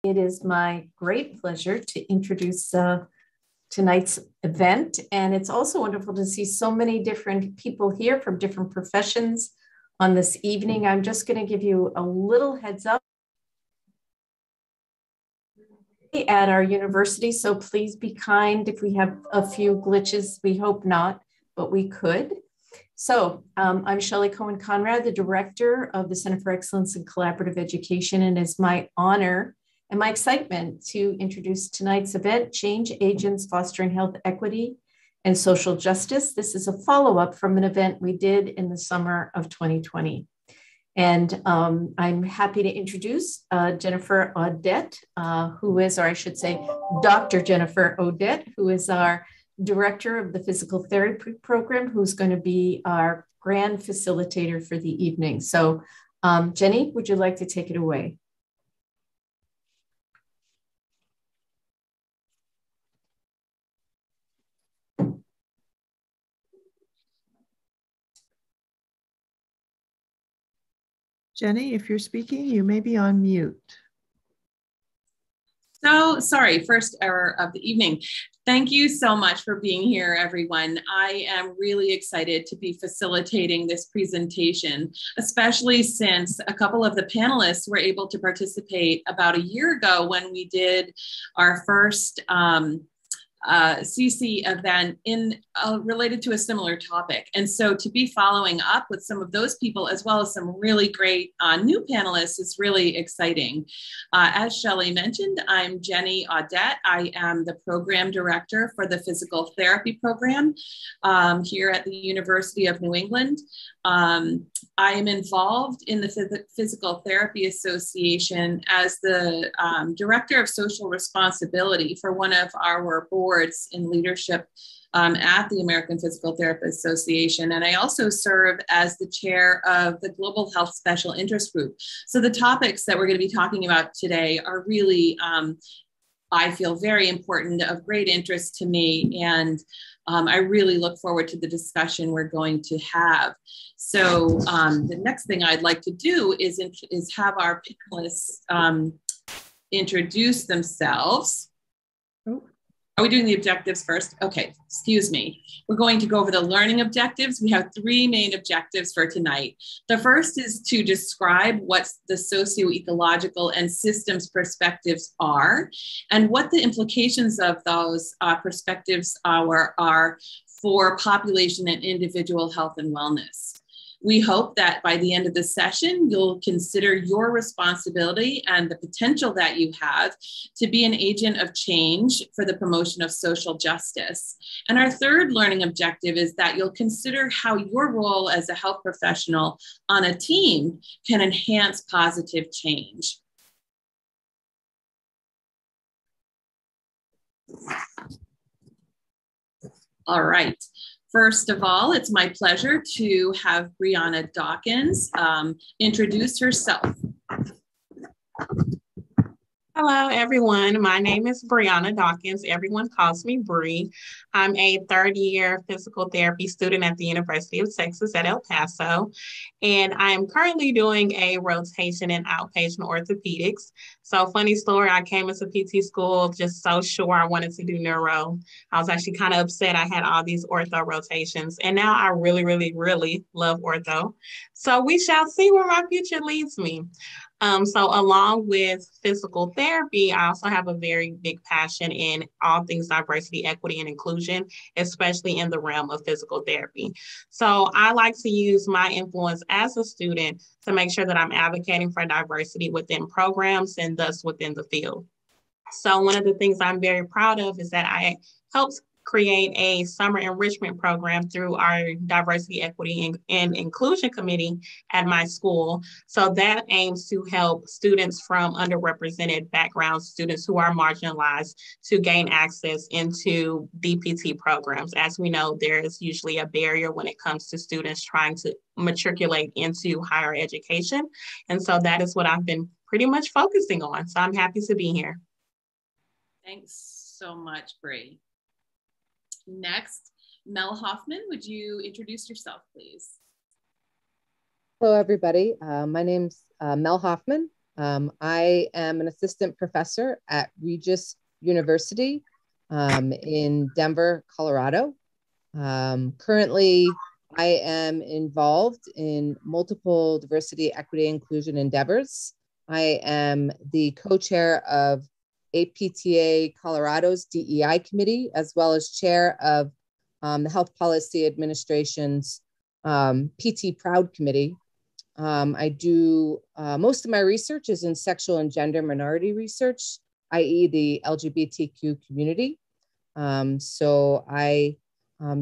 It is my great pleasure to introduce tonight's event, and it's also wonderful to see so many different people here from different professions on this evening. I'm just going to give you a little heads up at our university, so please be kind if we have a few glitches. We hope not, but we could. So I'm Shelley Cohen-Conrad, the director of the Center for Excellence in Collaborative Education, and it's my honor and my excitement to introduce tonight's event, Change Agents Fostering Health Equity and Social Justice. This is a follow-up from an event we did in the summer of 2020. And I'm happy to introduce Jennifer Audette, who is, or I should say, Dr. Jennifer Audette, who is our director of the physical therapy program, who's going to be our grand facilitator for the evening. So Jenny, would you like to take it away? Jenny, if you're speaking, you may be on mute. So sorry, first error of the evening. Thank you so much for being here, everyone. I am really excited to be facilitating this presentation, especially since a couple of the panelists were able to participate about a year ago when we did our first CC event related to a similar topic. And so to be following up with some of those people, as well as some really great new panelists, is really exciting. As Shelley mentioned, I'm Jenny Audette. I am the program director for the physical therapy program here at the University of New England. I am involved in the Physical Therapy Association as the Director of Social Responsibility for one of our boards in leadership at the American Physical Therapy Association. And I also serve as the chair of the Global Health Special Interest Group. So the topics that we're going to be talking about today are really, I feel, very important, of great interest to me. And I really look forward to the discussion we're going to have. So the next thing I'd like to do is have our panelists introduce themselves. Are we doing the objectives first? Okay, excuse me. We're going to go over the learning objectives. We have three main objectives for tonight. The first is to describe what the socioecological and systems perspectives are and what the implications of those perspectives are for population and individual health and wellness. We hope that by the end of the session, you'll consider your responsibility and the potential that you have to be an agent of change for the promotion of social justice. And our third learning objective is that you'll consider how your role as a health professional on a team can enhance positive change. All right. First of all, it's my pleasure to have Brianna Dawkins introduce herself. Hello, everyone. My name is Brianna Dawkins. Everyone calls me Bree. I'm a third-year physical therapy student at the University of Texas at El Paso, and I'm currently doing a rotation in outpatient orthopedics. So funny story, I came into PT school just so sure I wanted to do neuro. I was actually kind of upset I had all these ortho rotations, and now I really, really, really love ortho. So we shall see where my future leads me. So along with physical therapy, I also have a very big passion in all things diversity, equity, and inclusion, especially in the realm of physical therapy. So I like to use my influence as a student to make sure that I'm advocating for diversity within programs and thus within the field. So one of the things I'm very proud of is that I helped create a summer enrichment program through our diversity, equity, and inclusion committee at my school. So that aims to help students from underrepresented backgrounds, students who are marginalized, to gain access into DPT programs. As we know, there is usually a barrier when it comes to students trying to matriculate into higher education. And so that is what I've been pretty much focusing on. So I'm happy to be here. Thanks so much, Bree. Next, Mel Hoffman, would you introduce yourself, please? Hello, everybody. My name's Mel Hoffman. I am an assistant professor at Regis University in Denver, Colorado. Currently, I am involved in multiple diversity, equity, inclusion endeavors. I am the co-chair of APTA Colorado's DEI committee, as well as chair of the Health Policy Administration's PT Proud committee. I do most of my research is in sexual and gender minority research, i.e. the LGBTQ community. So I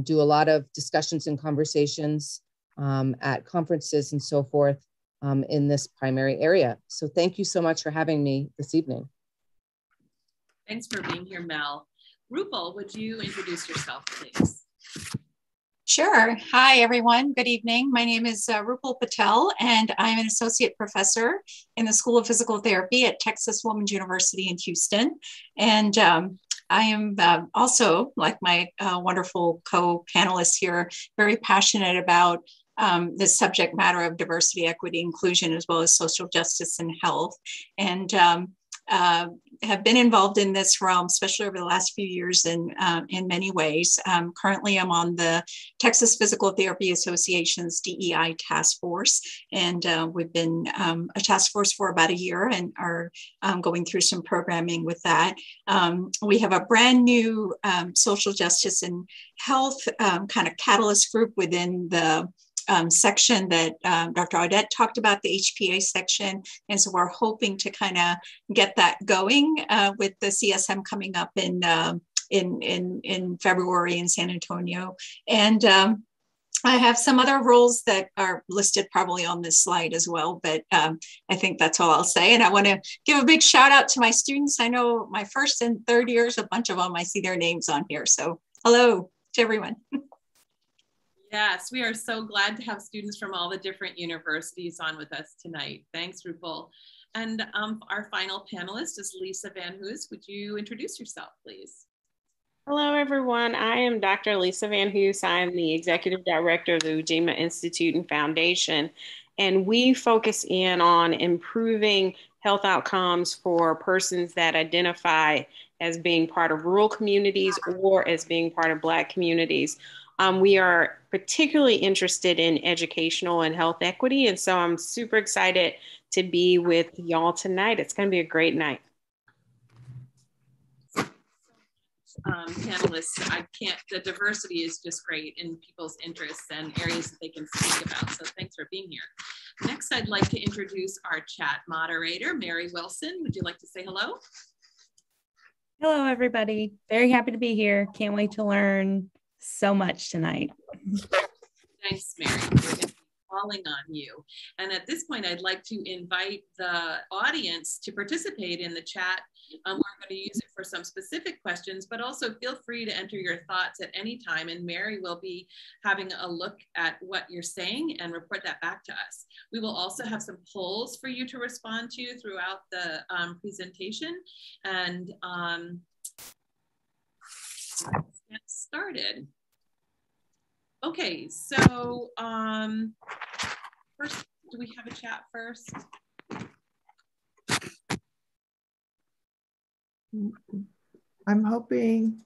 do a lot of discussions and conversations at conferences and so forth in this primary area. So thank you so much for having me this evening. Thanks for being here, Mel. Rupal, would you introduce yourself, please? Sure. Hi, everyone. Good evening. My name is Rupal Patel, and I'm an associate professor in the School of Physical Therapy at Texas Women's University in Houston. And I am also, like my wonderful co-panelists here, very passionate about the subject matter of diversity, equity, inclusion, as well as social justice and health. And have been involved in this realm, especially over the last few years in many ways. Currently, I'm on the Texas Physical Therapy Association's DEI task force, and we've been a task force for about a year and are going through some programming with that. We have a brand new social justice and health kind of catalyst group within the section that Dr. Audette talked about, the HPA section. And so we're hoping to kind of get that going with the CSM coming up in February in San Antonio. And I have some other roles that are listed probably on this slide as well, but I think that's all I'll say. And I want to give a big shout out to my students. I know my first and third years, a bunch of them, I see their names on here. So hello to everyone. Yes, we are so glad to have students from all the different universities on with us tonight. Thanks, Rupal. And our final panelist is Lisa Van Hoos. Would you introduce yourself, please? Hello, everyone. I am Dr. Lisa Van Hoos. I am the Executive Director of the Ujima Institute and Foundation, and we focus in on improving health outcomes for persons that identify as being part of rural communities or as being part of Black communities. We are particularly interested in educational and health equity, and so I'm super excited to be with y'all tonight. It's going to be a great night. Panelists, the diversity is just great in people's interests and areas that they can speak about. So thanks for being here. Next, I'd like to introduce our chat moderator, Mary Wilson. Would you like to say hello? Hello, everybody. Very happy to be here. Can't wait to learn so much tonight. Thanks, Mary. We're going to be calling on you. And at this point, I'd like to invite the audience to participate in the chat. We're going to use it for some specific questions, but also feel free to enter your thoughts at any time. And Mary will be having a look at what you're saying and report that back to us. We will also have some polls for you to respond to throughout the presentation. And let's get started. Okay, so first, do we have a chat first? I'm hoping,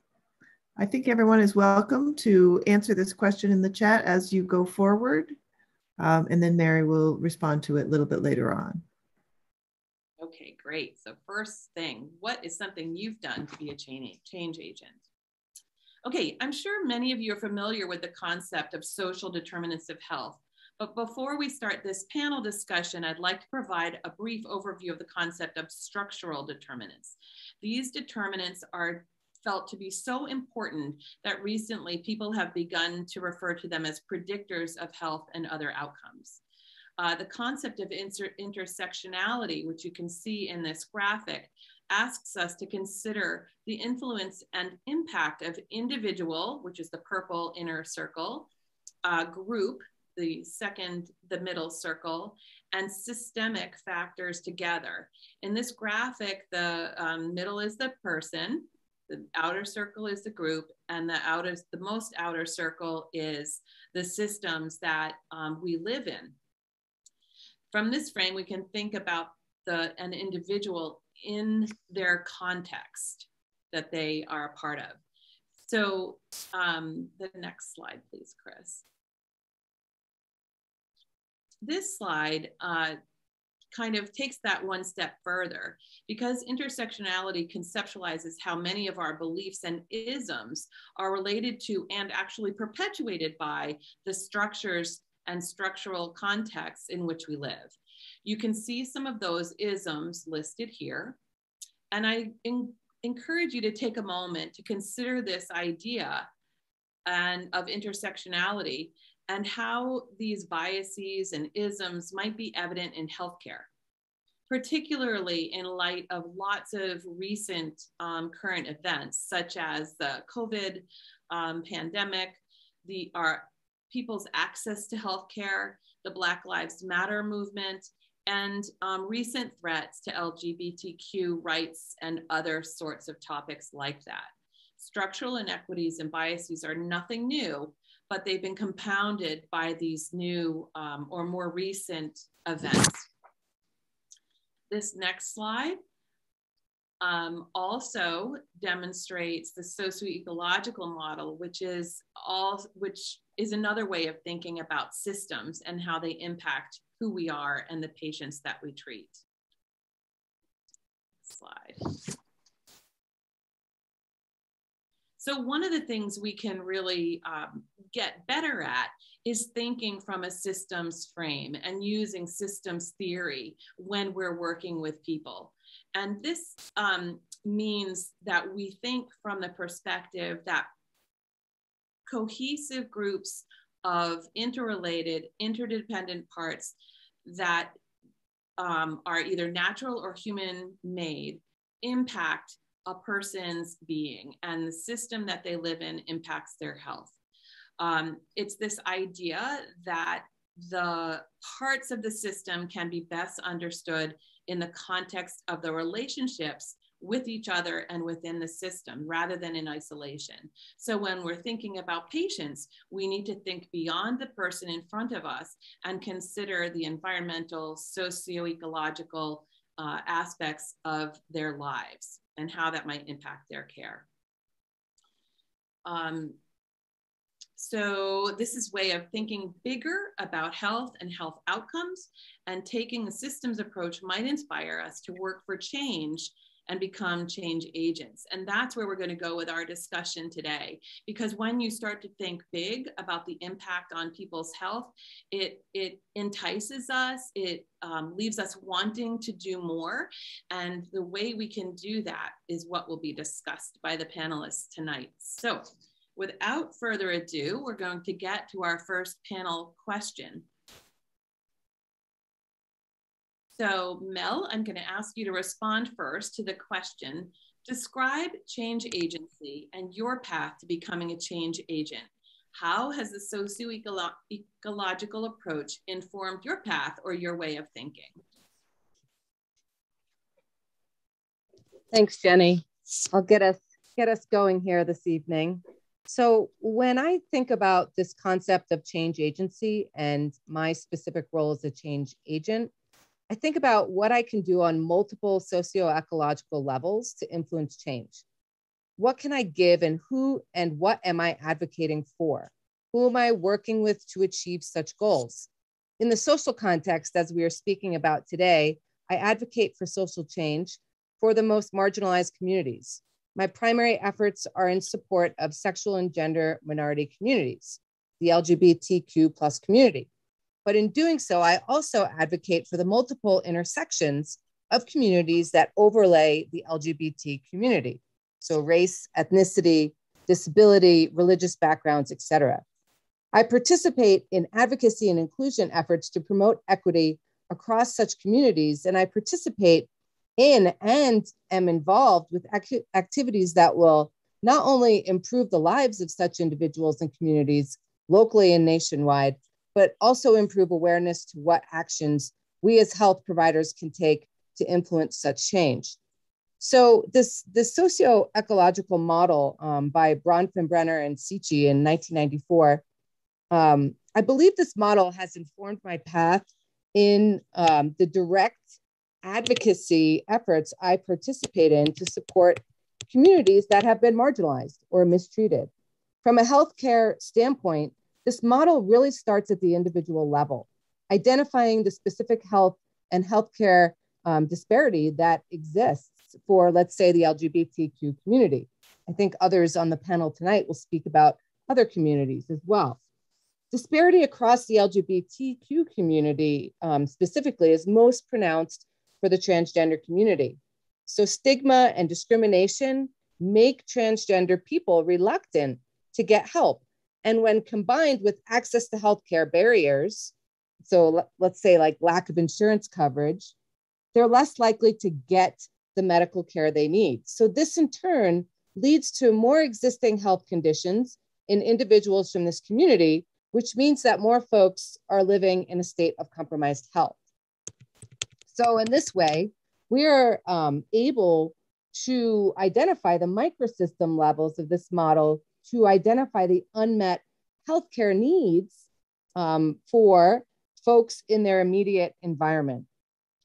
I think everyone is welcome to answer this question in the chat as you go forward. And then Mary will respond to it a little bit later on. Okay, great. So first thing, what is something you've done to be a change agent? Okay, I'm sure many of you are familiar with the concept of social determinants of health. But before we start this panel discussion, I'd like to provide a brief overview of the concept of structural determinants. These determinants are felt to be so important that recently people have begun to refer to them as predictors of health and other outcomes. The concept of intersectionality, which you can see in this graphic, asks us to consider the influence and impact of individual, which is the purple inner circle, group, the middle circle, and systemic factors together. In this graphic, the middle is the person, the outer circle is the group, and the most outer circle is the systems that we live in. From this frame, we can think about an individual in their context that they are a part of. So the next slide, please, Chris. This slide kind of takes that one step further, because intersectionality conceptualizes how many of our beliefs and isms are related to and actually perpetuated by the structures and structural contexts in which we live. You can see some of those isms listed here. And I encourage you to take a moment to consider this idea of intersectionality and how these biases and isms might be evident in healthcare, particularly in light of lots of recent current events, such as the COVID pandemic, our people's access to healthcare, the Black Lives Matter movement, and recent threats to LGBTQ rights and other sorts of topics like that. Structural inequities and biases are nothing new, but they've been compounded by these new or more recent events. This next slide also demonstrates the socioecological model, which is another way of thinking about systems and how they impact who we are and the patients that we treat. Slide. So one of the things we can really get better at is thinking from a systems frame and using systems theory when we're working with people. And this means that we think from the perspective that cohesive groups of interrelated, interdependent parts that are either natural or human-made impact a person's being, and the system that they live in impacts their health. It's this idea that the parts of the system can be best understood in the context of the relationships with each other and within the system rather than in isolation. So when we're thinking about patients, we need to think beyond the person in front of us and consider the environmental, socio-ecological aspects of their lives and how that might impact their care. So this is a way of thinking bigger about health and health outcomes, and taking the systems approach might inspire us to work for change and become change agents. And that's where we're going to go with our discussion today. Because when you start to think big about the impact on people's health, it entices us, it leaves us wanting to do more. And the way we can do that is what will be discussed by the panelists tonight. So without further ado, we're going to get to our first panel question. So Mel, I'm going to ask you to respond first to the question, describe change agency and your path to becoming a change agent. How has the socio-ecological approach informed your path or your way of thinking? Thanks, Jenny. I'll get us going here this evening. So when I think about this concept of change agency and my specific role as a change agent, I think about what I can do on multiple socio-ecological levels to influence change. What can I give, and who and what am I advocating for? Who am I working with to achieve such goals? In the social context, as we are speaking about today, I advocate for social change for the most marginalized communities. My primary efforts are in support of sexual and gender minority communities, the LGBTQ+ community. But in doing so, I also advocate for the multiple intersections of communities that overlay the LGBT community. So race, ethnicity, disability, religious backgrounds, etc. I participate in advocacy and inclusion efforts to promote equity across such communities, and I participate in and am involved with activities that will not only improve the lives of such individuals and communities locally and nationwide, but also improve awareness to what actions we as health providers can take to influence such change. So this socio-ecological model by Bronfenbrenner and Sichi in 1994, I believe this model has informed my path in the direct advocacy efforts I participate in to support communities that have been marginalized or mistreated. From a healthcare standpoint, this model really starts at the individual level, identifying the specific health and healthcare disparity that exists for, let's say, the LGBTQ community. I think others on the panel tonight will speak about other communities as well. Disparity across the LGBTQ community specifically is most pronounced for the transgender community. So stigma and discrimination make transgender people reluctant to get help. And when combined with access to healthcare barriers, so let's say like lack of insurance coverage, they're less likely to get the medical care they need. So this in turn leads to more existing health conditions in individuals from this community, which means that more folks are living in a state of compromised health. So in this way, we are able to identify the microsystem levels of this model to identify the unmet healthcare needs for folks in their immediate environment.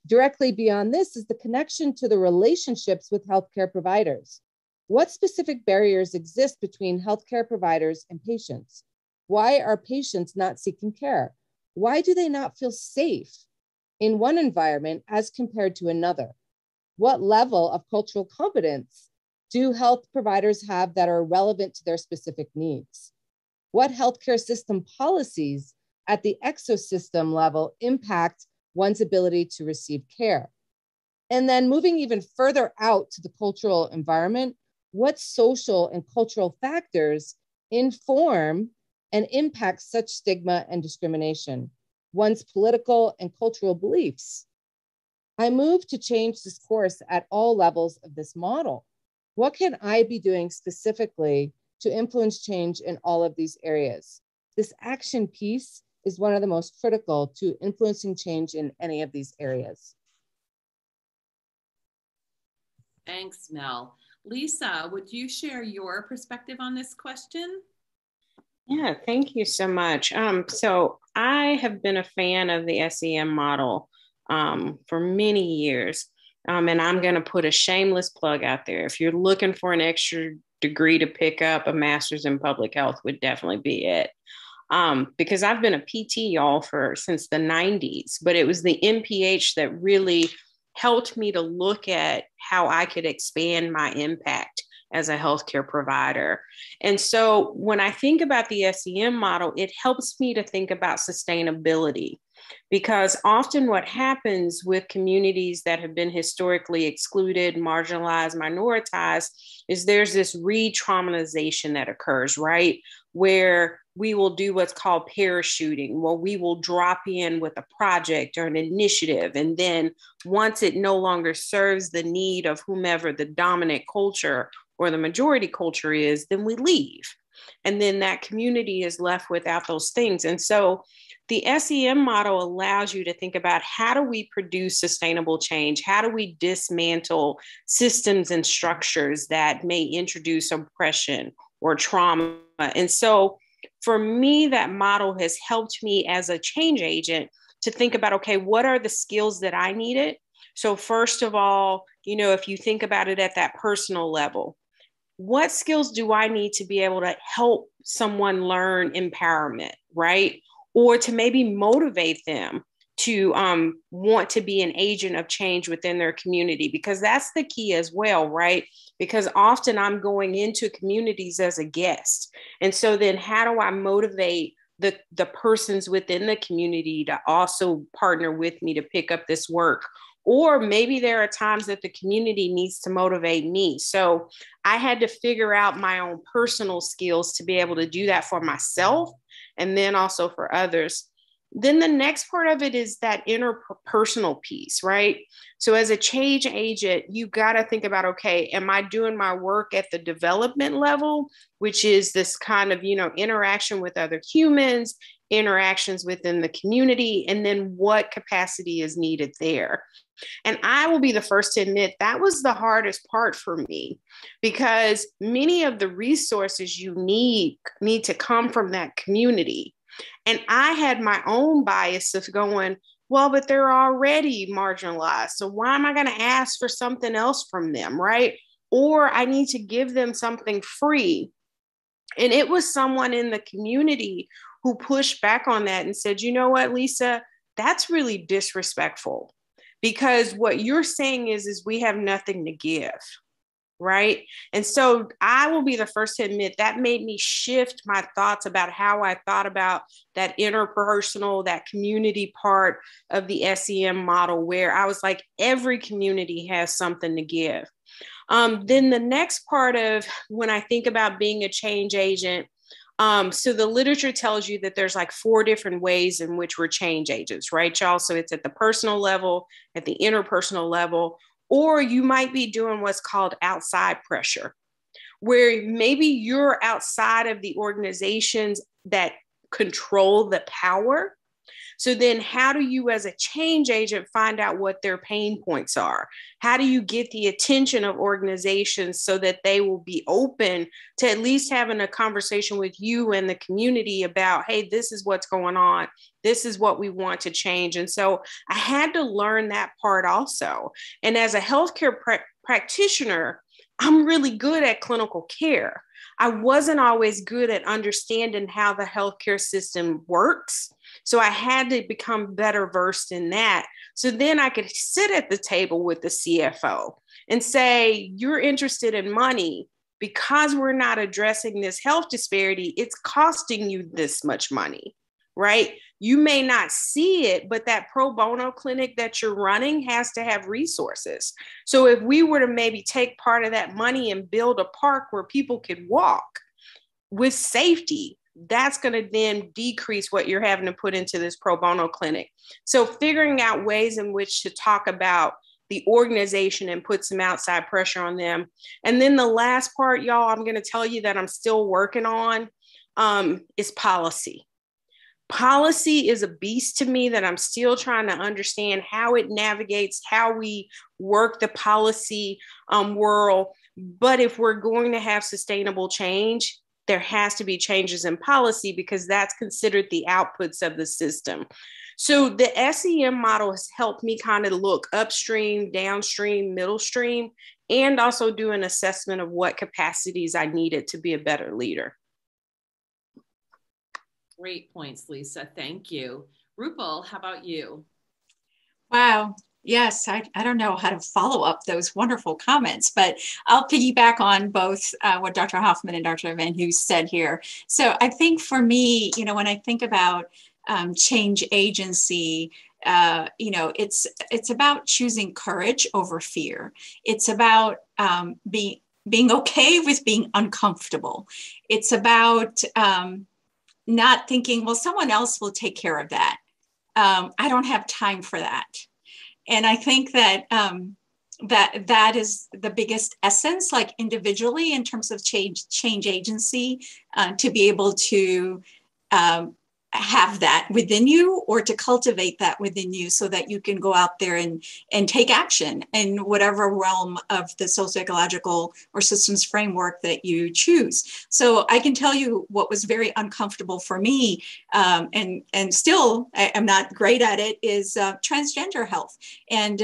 Directly beyond this is the connection to the relationships with healthcare providers. What specific barriers exist between healthcare providers and patients? Why are patients not seeking care? Why do they not feel safe in one environment as compared to another? What level of cultural competence do health providers have that are relevant to their specific needs? What healthcare system policies at the exosystem level impact one's ability to receive care? And then moving even further out to the cultural environment, what social and cultural factors inform and impact such stigma and discrimination? One's political and cultural beliefs. I move to change this course at all levels of this model. What can I be doing specifically to influence change in all of these areas? This action piece is one of the most critical to influencing change in any of these areas. Thanks, Mel. Lisa, would you share your perspective on this question? Yeah, thank you so much. So I have been a fan of the SEM model for many years. And I'm going to put a shameless plug out there. If you're looking for an extra degree to pick up, a master's in public health would definitely be it. Because I've been a PT, y'all, since the 90s, but it was the MPH that really helped me to look at how I could expand my impact as a healthcare provider. And so when I think about the SEM model, it helps me to think about sustainability, because often what happens with communities that have been historically excluded, marginalized, minoritized, is there's this re-traumatization that occurs, right? Where we will do what's called parachuting, where we will drop in with a project or an initiative. And then once it no longer serves the need of whomever the dominant culture or the majority culture is, then we leave. And then that community is left without those things. And so the SEM model allows you to think about, how do we produce sustainable change? How do we dismantle systems and structures that may introduce oppression or trauma? And so for me, that model has helped me as a change agent to think about, okay, what are the skills that I needed? So first of all, if you think about it at that personal level, what skills do I need to be able to help someone learn empowerment, right? Or to maybe motivate them to want to be an agent of change within their community, because that's the key as well, right? Because often I'm going into communities as a guest. And so then how do I motivate the persons within the community to also partner with me to pick up this work? Or maybe there are times that the community needs to motivate me. So I had to figure out my own personal skills to be able to do that for myself and then also for others. Then the next part of it is that interpersonal piece, right? So as a change agent, you got to think about, okay, am I doing my work at the development level, which is this kind of, interaction with other humans, interactions within the community, and then what capacity is needed there? And I will be the first to admit that was the hardest part for me, because many of the resources you need to come from that community. And I had my own bias of going, well, but they're already marginalized. So why am I going to ask for something else from them, right? Or I need to give them something free. And it was someone in the community who pushed back on that and said, you know what, Lisa, that's really disrespectful, because what you're saying is we have nothing to give. Right. And so I will be the first to admit that made me shift my thoughts about how I thought about that interpersonal, that community part of the SEM model, where I was like, every community has something to give. Then the next part of when I think about being a change agent, so the literature tells you that there's like 4 different ways in which we're change agents, right, y'all? So it's at the personal level, at the interpersonal level, or you might be doing what's called outside pressure, where maybe you're outside of the organizations that control the power. So then how do you as a change agent find out what their pain points are? How do you get the attention of organizations so that they will be open to at least having a conversation with you and the community about, hey, this is what's going on. This is what we want to change. And so I had to learn that part also. And as a healthcare practitioner, I'm really good at clinical care. I wasn't always good at understanding how the healthcare system works. So I had to become better versed in that. So then I could sit at the table with the CFO and say, you're interested in money. Because we're not addressing this health disparity, it's costing you this much money, right? You may not see it, but that pro bono clinic that you're running has to have resources. So if we were to maybe take part of that money and build a park where people could walk with safety, that's going to then decrease what you're having to put into this pro bono clinic. So figuring out ways in which to talk about the organization and put some outside pressure on them. And then the last part, y'all, I'm going to tell you that I'm still working on is policy. Policy is a beast to me that I'm still trying to understand how it navigates, how we work the policy world. But if we're going to have sustainable change, there has to be changes in policy because that's considered the outputs of the system. So the SEM model has helped me kind of look upstream, downstream, middle stream, and also do an assessment of what capacities I needed to be a better leader. Great points, Lisa. Thank you. Rupal, how about you? Wow. Yes, I don't know how to follow up those wonderful comments, but I'll piggyback on both what Dr. Hoffman and Dr. Van Hoos said here. So I think for me, you know, when I think about change agency, you know, it's about choosing courage over fear. It's about being okay with being uncomfortable. It's about not thinking, well, someone else will take care of that. I don't have time for that. And I think that that is the biggest essence, like individually in terms of change agency, to be able to have that within you or to cultivate that within you so that you can go out there and take action in whatever realm of the socioecological or systems framework that you choose. So I can tell you what was very uncomfortable for me, and still I'm not great at it, is transgender health. And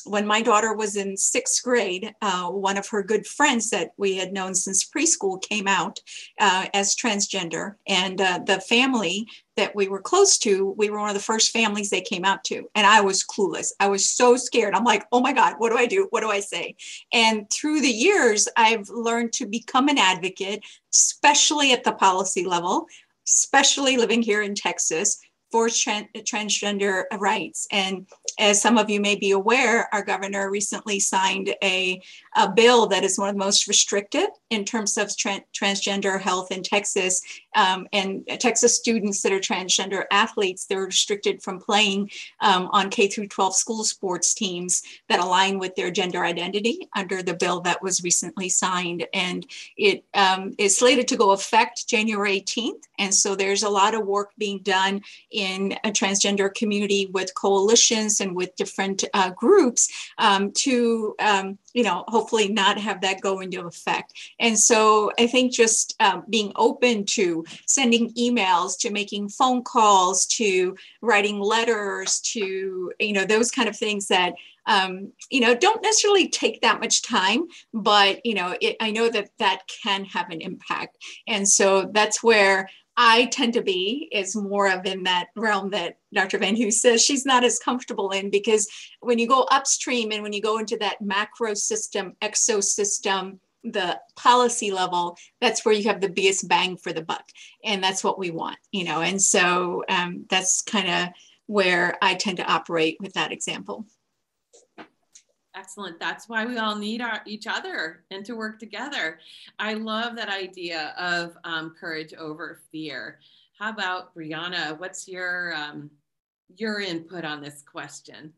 when my daughter was in 6th grade, one of her good friends that we had known since preschool came out as transgender, and the family that we were close to, we were one of the first families they came out to. And I was clueless. I was so scared. I'm like, oh my God, what do I do? What do I say? And through the years, I've learned to become an advocate, especially at the policy level, especially living here in Texas, for transgender rights. And as some of you may be aware, our governor recently signed a bill that is one of the most restrictive in terms of transgender health in Texas. And Texas students that are transgender athletes, they're restricted from playing on K through 12 school sports teams that align with their gender identity under the bill that was recently signed. And it is slated to go effect January 18th. And so there's a lot of work being done in a transgender community with coalitions and with different groups to, you know, hopefully not have that go into effect. And so I think just being open to to sending emails, to making phone calls, to writing letters, to, those kind of things that, don't necessarily take that much time, but, I know that that can have an impact. And so that's where I tend to be, is more of in that realm that Dr. Van Hoos says she's not as comfortable in, because when you go upstream and when you go into that macro system, exosystem, the policy level, that's where you have the biggest bang for the buck. And that's what we want, and so that's kind of where I tend to operate with that example. Excellent. That's why we all need each other and to work together. I love that idea of courage over fear. How about Brianna? What's your input on this question?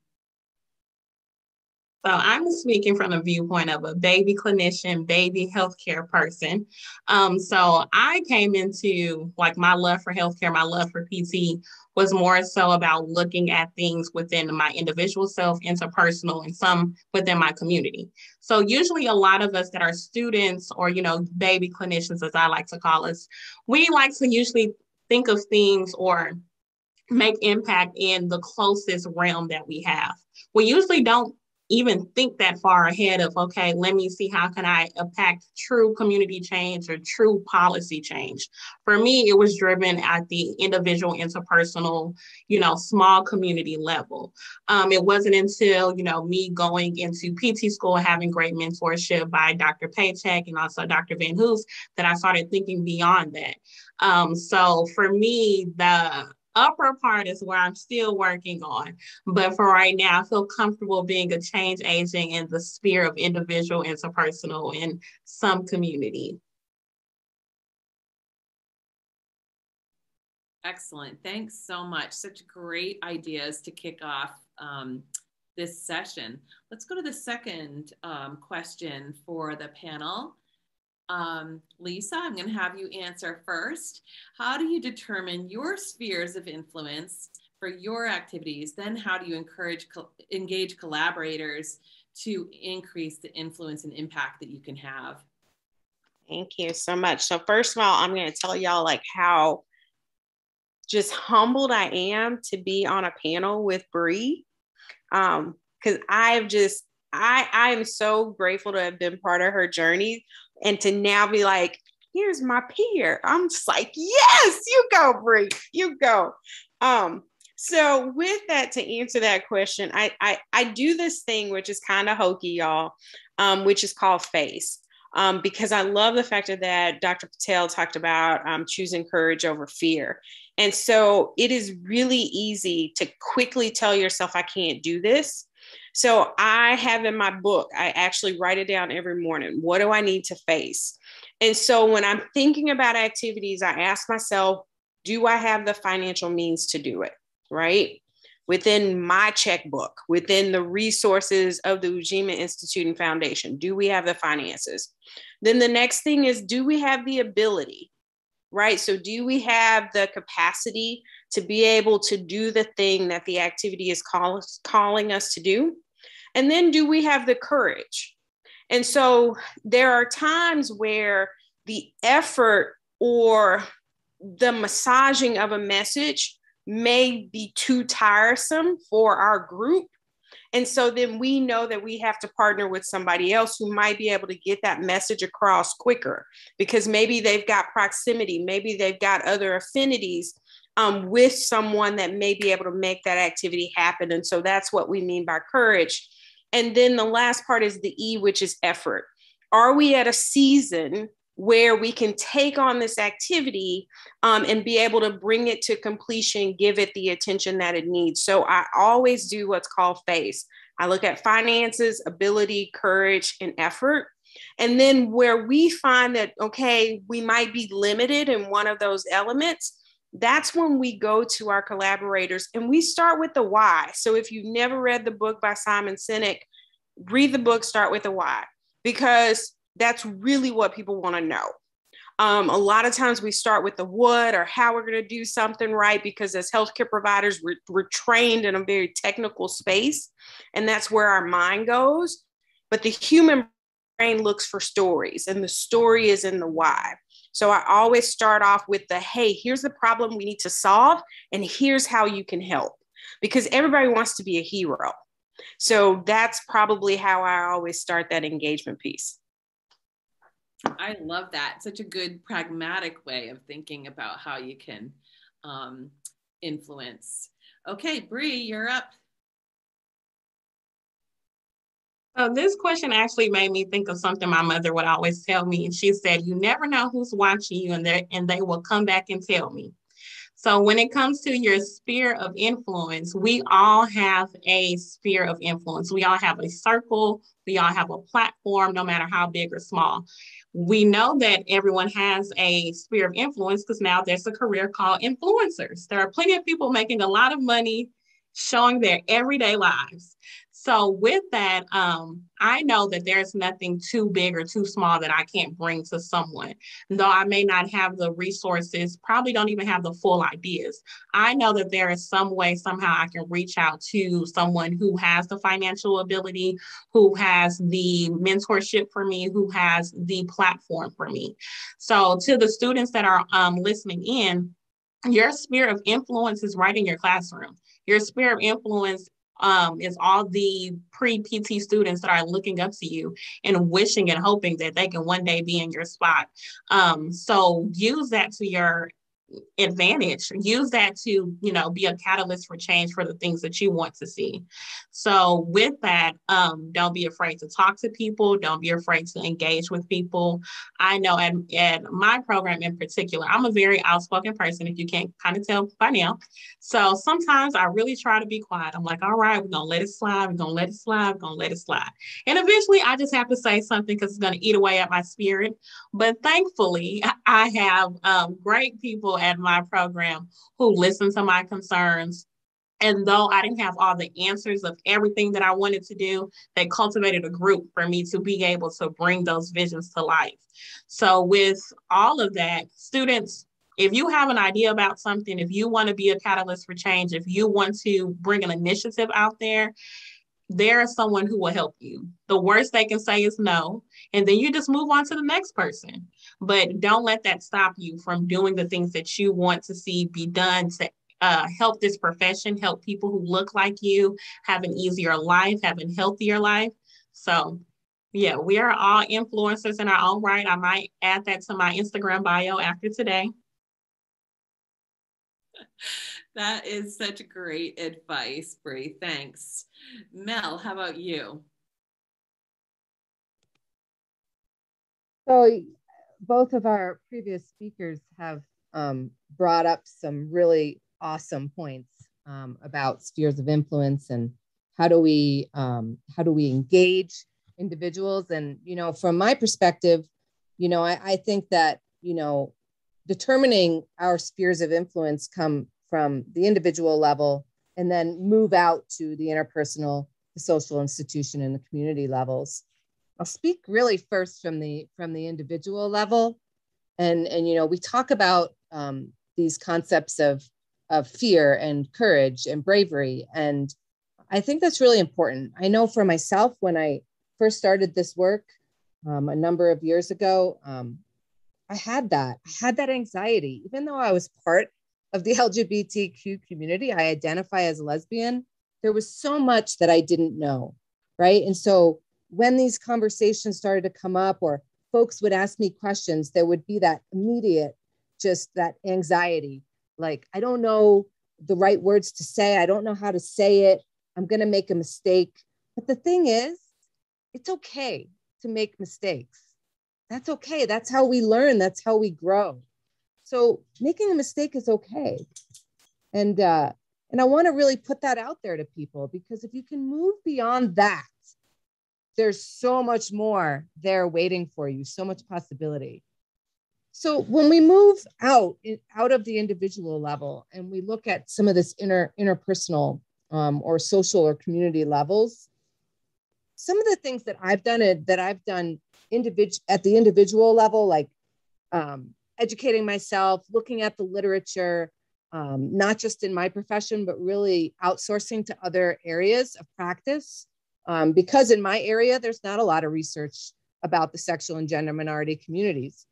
So I'm speaking from the viewpoint of a baby clinician, baby healthcare person. So I came into my love for healthcare, my love for PT was more so about looking at things within my individual self, interpersonal, and some within my community. So usually a lot of us that are students or, baby clinicians, as I like to call us, we like to usually think of things or make impact in the closest realm that we have. We usually don't even think that far ahead of, okay, let me see how can I impact true community change or true policy change. For me, it was driven at the individual, interpersonal, small community level. It wasn't until, me going into PT school, having great mentorship by Dr. Paycheck and also Dr. Van Hoos, that I started thinking beyond that. So for me, the upper part is where I'm still working on. But for right now, I feel comfortable being a change agent in the sphere of individual, interpersonal, and some community. Excellent. Thanks so much. Such great ideas to kick off this session. Let's go to the second question for the panel. Lisa, I'm going to have you answer first. How do you determine your spheres of influence for your activities? Then how do you engage collaborators to increase the influence and impact that you can have? Thank you so much. So first of all, I'm going to tell y'all how just humbled I am to be on a panel with Bree. Because I am so grateful to have been part of her journey. And to now be here's my peer. I'm just yes, you go, Bree, you go. So with that, to answer that question, I do this thing, which is kind of hokey, y'all, which is called FACE. Because I love the fact that Dr. Patel talked about choosing courage over fear. And so it is really easy to quickly tell yourself, I can't do this. So I have in my book, I actually write it down every morning. What do I need to face? And so when I'm thinking about activities, I ask myself, do I have the financial means to do it, right? Within my checkbook, within the resources of the Ujima Institute and Foundation, do we have the finances? Then the next thing is, do we have the ability, right? So do we have the capacity to be able to do the thing that the activity is calling us to do? And then do we have the courage? And so there are times where the effort or the massaging of a message may be too tiresome for our group. And so then we know that we have to partner with somebody else who might be able to get that message across quicker, because maybe they've got proximity, maybe they've got other affinities with someone that may be able to make that activity happen. And so that's what we mean by courage. And then the last part is the E, which is effort. Are we at a season where we can take on this activity and be able to bring it to completion, give it the attention that it needs? So I always do what's called FACE. I look at finances, ability, courage, and effort. And then where we find that, okay, we might be limited in one of those elements, that's when we go to our collaborators and we start with the why. So if you've never read the book by Simon Sinek, read the book, start with the why, because that's really what people want to know. A lot of times we start with the what or how we're going to do something, right? Because as healthcare providers, we're trained in a very technical space, and that's where our mind goes. But the human brain looks for stories, and the story is in the why. So I always start off with the, hey, here's the problem we need to solve, and here's how you can help, because everybody wants to be a hero. So that's probably how I always start that engagement piece. I love that. Such a good pragmatic way of thinking about how you can influence. Okay, Bree, you're up. This question actually made me think of something my mother would always tell me. And she said, you never know who's watching you, and they will come back and tell me. So when it comes to your sphere of influence, we all have a sphere of influence. We all have a circle. We all have a platform, no matter how big or small. We know that everyone has a sphere of influence because now there's a career called influencers. There are plenty of people making a lot of money showing their everyday lives. So with that, I know that there's nothing too big or too small that I can't bring to someone. Though I may not have the resources, probably don't even have the full ideas. I know that there is some way, somehow I can reach out to someone who has the financial ability, who has the mentorship for me, who has the platform for me. So to the students that are listening in, your sphere of influence is right in your classroom. Your sphere of influence is all the pre-PT students that are looking up to you and wishing and hoping that they can one day be in your spot. So use that to your advantage. Use that to, be a catalyst for change for the things that you want to see. So with that, don't be afraid to talk to people. Don't be afraid to engage with people. I know at my program in particular, I'm a very outspoken person, if you can't kind of tell by now. So sometimes I really try to be quiet. I'm like, all right, we're going to let it slide. We're going to let it slide. We're going to let it slide. And eventually I just have to say something because it's going to eat away at my spirit. But thankfully, I have great people at my program who listen to my concerns. And though I didn't have all the answers of everything that I wanted to do, they cultivated a group for me to be able to bring those visions to life. So with all of that, students, if you have an idea about something, if you want to be a catalyst for change, if you want to bring an initiative out there, there is someone who will help you. The worst they can say is no, and then you just move on to the next person. But don't let that stop you from doing the things that you want to see be done to help this profession, help people who look like you, have an easier life, have a healthier life. So yeah, we are all influencers in our own right. I might add that to my Instagram bio after today. That is such great advice, Bree. Thanks. Mel, how about you? So both of our previous speakers have brought up some really awesome points about spheres of influence and how do we engage individuals. And, from my perspective, I think that, determining our spheres of influence come from the individual level and then move out to the interpersonal, the social institution, and the community levels. I'll speak really first from the individual level. And we talk about these concepts of fear and courage and bravery. And I think that's really important. I know for myself, when I first started this work a number of years ago, I had that anxiety, even though I was part of the LGBTQ community. I identify as a lesbian. There was so much that I didn't know, right? And so when these conversations started to come up or folks would ask me questions, there would be that immediate, just that anxiety. Like, I don't know the right words to say. I don't know how to say it. I'm going to make a mistake. But the thing is, it's okay to make mistakes. That's okay. That's how we learn. That's how we grow. So making a mistake is okay. And I want to really put that out there to people, because if you can move beyond that, there's so much more there waiting for you, so much possibility. So when we move out of the individual level and we look at some of this interpersonal or social or community levels, some of the things that I've done at the individual level, like educating myself, looking at the literature, not just in my profession, but really outsourcing to other areas of practice. Because in my area, there's not a lot of research about the sexual and gender minority communities.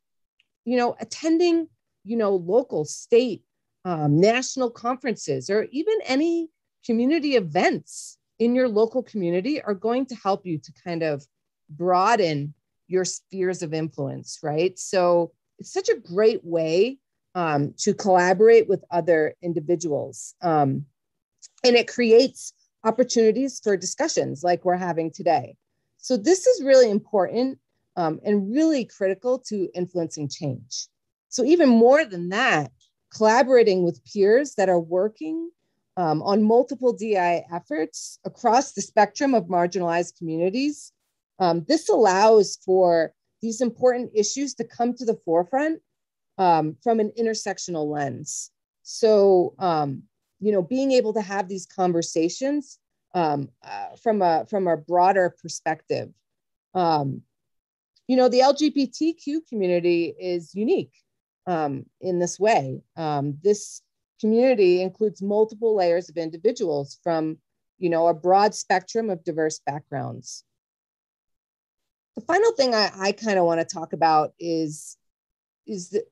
attending, local, state, national conferences, or even any community events in your local community are going to help you to kind of broaden your spheres of influence, right? So it's such a great way to collaborate with other individuals. And it creates opportunities for discussions like we're having today. So this is really important and really critical to influencing change. So even more than that, collaborating with peers that are working on multiple DEI efforts across the spectrum of marginalized communities. This allows for these important issues to come to the forefront from an intersectional lens. So, being able to have these conversations from a broader perspective. The LGBTQ community is unique in this way. This community includes multiple layers of individuals from, a broad spectrum of diverse backgrounds. The final thing I kind of want to talk about is that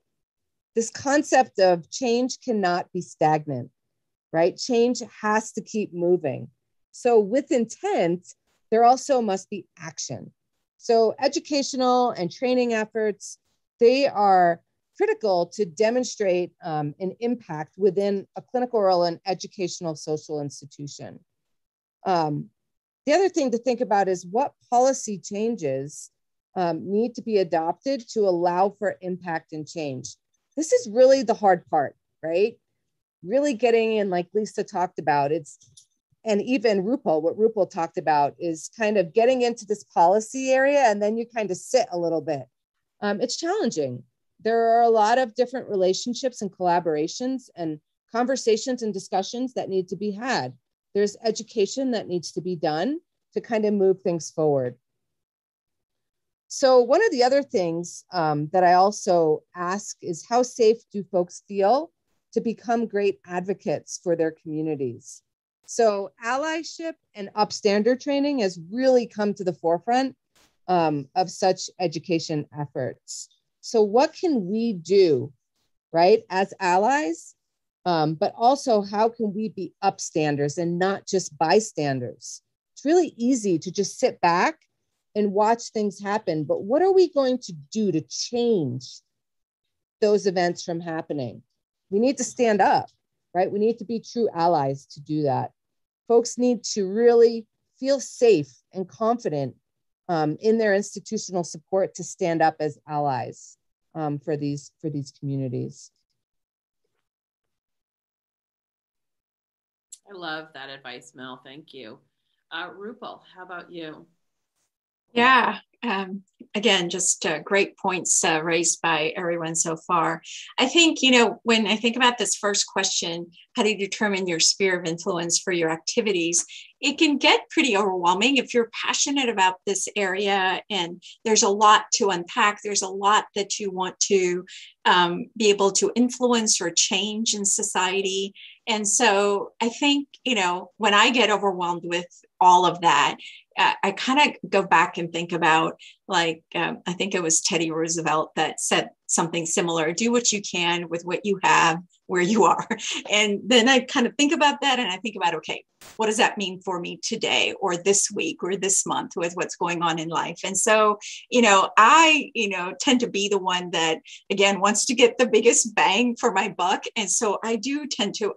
this concept of change cannot be stagnant, right? Change has to keep moving. So with intent, there also must be action. So educational and training efforts, they are critical to demonstrate an impact within a clinical or an educational social institution. The other thing to think about is what policy changes need to be adopted to allow for impact and change. This is really the hard part, right? Really getting in, like Lisa talked about, and even Rupal, what Rupal talked about is kind of getting into this policy area and then you kind of sit a little bit. It's challenging. There are a lot of different relationships and collaborations and conversations and discussions that need to be had. There's education that needs to be done to kind of move things forward. So one of the other things that I also ask is how safe do folks feel to become great advocates for their communities? So allyship and upstander training has really come to the forefront of such education efforts. So what can we do, right, as allies, but also how can we be upstanders and not just bystanders? It's really easy to just sit back and watch things happen, but what are we going to do to change those events from happening? We need to stand up, right? We need to be true allies to do that. Folks need to really feel safe and confident in their institutional support to stand up as allies for these communities. I love that advice, Mel. Thank you. Rupal, how about you? Yeah, again, just great points raised by everyone so far. I think, when I think about this first question, how do you determine your sphere of influence for your activities? It can get pretty overwhelming if you're passionate about this area and there's a lot to unpack. There's a lot that you want to be able to influence or change in society. And so I think, when I get overwhelmed with all of that, I kind of go back and think about, I think it was Teddy Roosevelt that said something similar: do what you can with what you have where you are. And then I kind of think about that and I think about, okay, what does that mean for me today or this week or this month with what's going on in life? And so, I, tend to be the one that, again, wants to get the biggest bang for my buck. And so I do tend to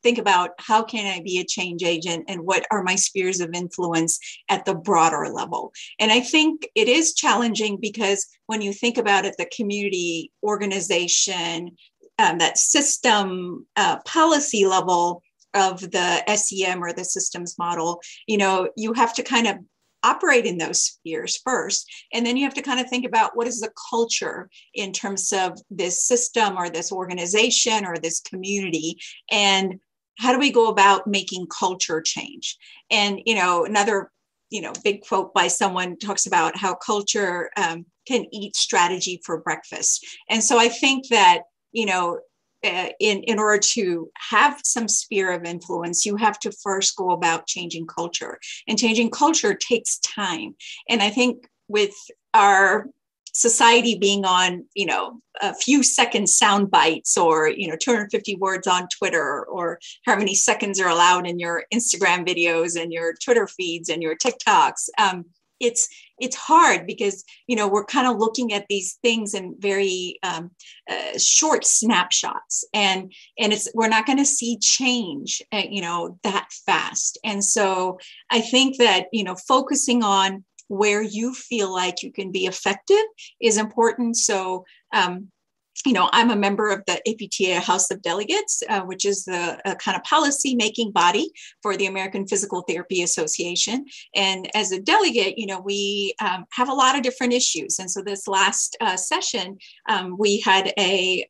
think about how can I be a change agent and what are my spheres of influence at the broader level. And I think it is challenging because when you think about it, the community organization, that system policy level of the SEM or the systems model, you have to kind of operate in those spheres first. And then you have to kind of think about what is the culture in terms of this system or this organization or this community, and how do we go about making culture change? And, another, big quote by someone talks about how culture can eat strategy for breakfast. And so I think that, in order to have some sphere of influence, you have to first go about changing culture. And changing culture takes time. And I think with our society being on, a few second sound bites, or, 250 words on Twitter, or how many seconds are allowed in your Instagram videos and your Twitter feeds and your TikToks. It's hard because, we're kind of looking at these things in very short snapshots, and we're not going to see change, that fast. And so I think that, focusing on where you feel like you can be effective is important. So, I'm a member of the APTA House of Delegates, which is the kind of policy making body for the American Physical Therapy Association. And as a delegate, we have a lot of different issues. And so this last session, we had a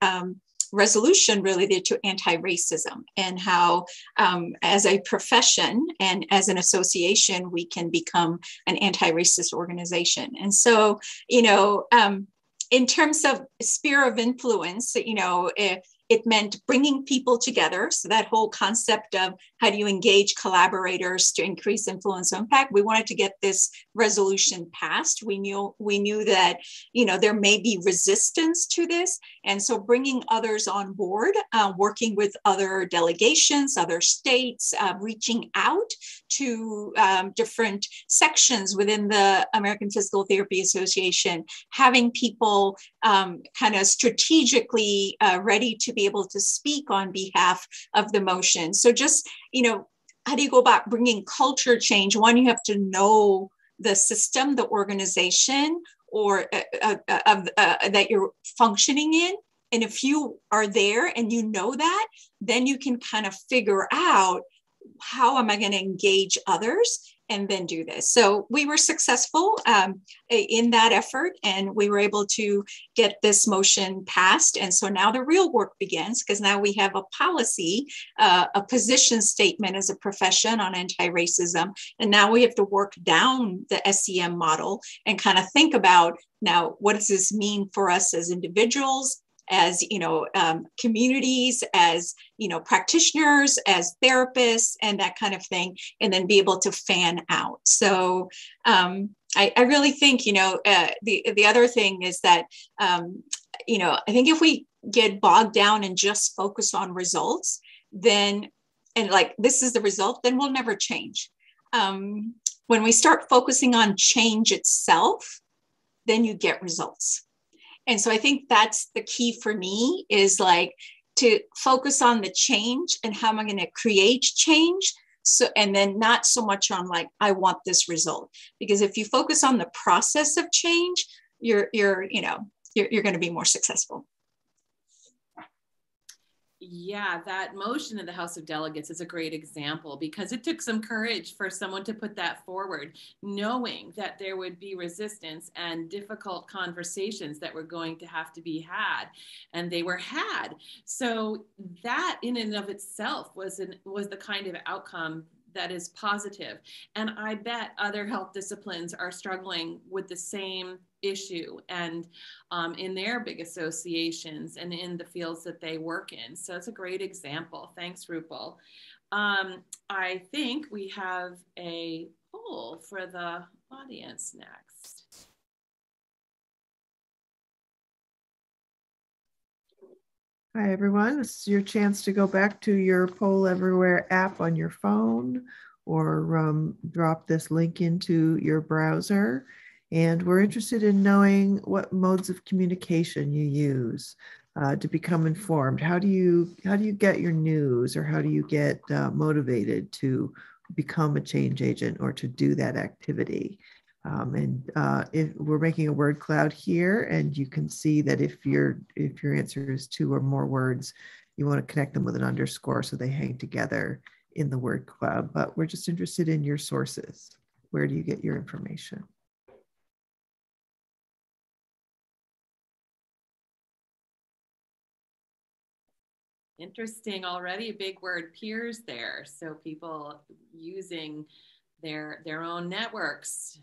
resolution related to anti-racism, and how as a profession and as an association, we can become an anti-racist organization. And so, in terms of sphere of influence, it meant bringing people together. So that whole concept of how do you engage collaborators to increase influence and impact, we wanted to get this resolution passed. We knew that, there may be resistance to this. And so bringing others on board, working with other delegations, other states, reaching out to different sections within the American Physical Therapy Association, having people kind of strategically ready to be able to speak on behalf of the motion. So just, how do you go about bringing culture change? One, you have to know the system, the organization, or that you're functioning in. And if you are there and you know that, then you can kind of figure out, how am I going to engage others and then do this? So we were successful in that effort, and we were able to get this motion passed. And so now the real work begins, because now we have a policy, a position statement as a profession on anti-racism. And now we have to work down the SEM model and kind of think about, now, what does this mean for us as individuals, as communities, as practitioners, as therapists, and that kind of thing, and then be able to fan out. So I really think the other thing is that I think if we get bogged down and just focus on results, then, and like this is the result, then we'll never change. When we start focusing on change itself, then you get results. And so I think that's the key for me, is like to focus on the change and how am I going to create change. So, and then not so much on like, I want this result, because if you focus on the process of change, you're going to be more successful. Yeah, that motion in the House of Delegates is a great example, because it took some courage for someone to put that forward, knowing that there would be resistance and difficult conversations that were going to have to be had, and they were had. So that in and of itself was the kind of outcome that is positive. And I bet other health disciplines are struggling with the same issue, and in their big associations and in the fields that they work in. So it's a great example. Thanks, Rupal. I think we have a poll for the audience next. Hi, everyone. This is your chance to go back to your Poll Everywhere app on your phone, or drop this link into your browser. And we're interested in knowing what modes of communication you use to become informed. How do you get your news, or how do you get motivated to become a change agent or to do that activity? If we're making a word cloud here, and you can see that if your answer is 2 or more words, you want to connect them with an underscore so they hang together in the word cloud. But we're just interested in your sources. Where do you get your information? Interesting, already a big word, peers there. So people using their own networks.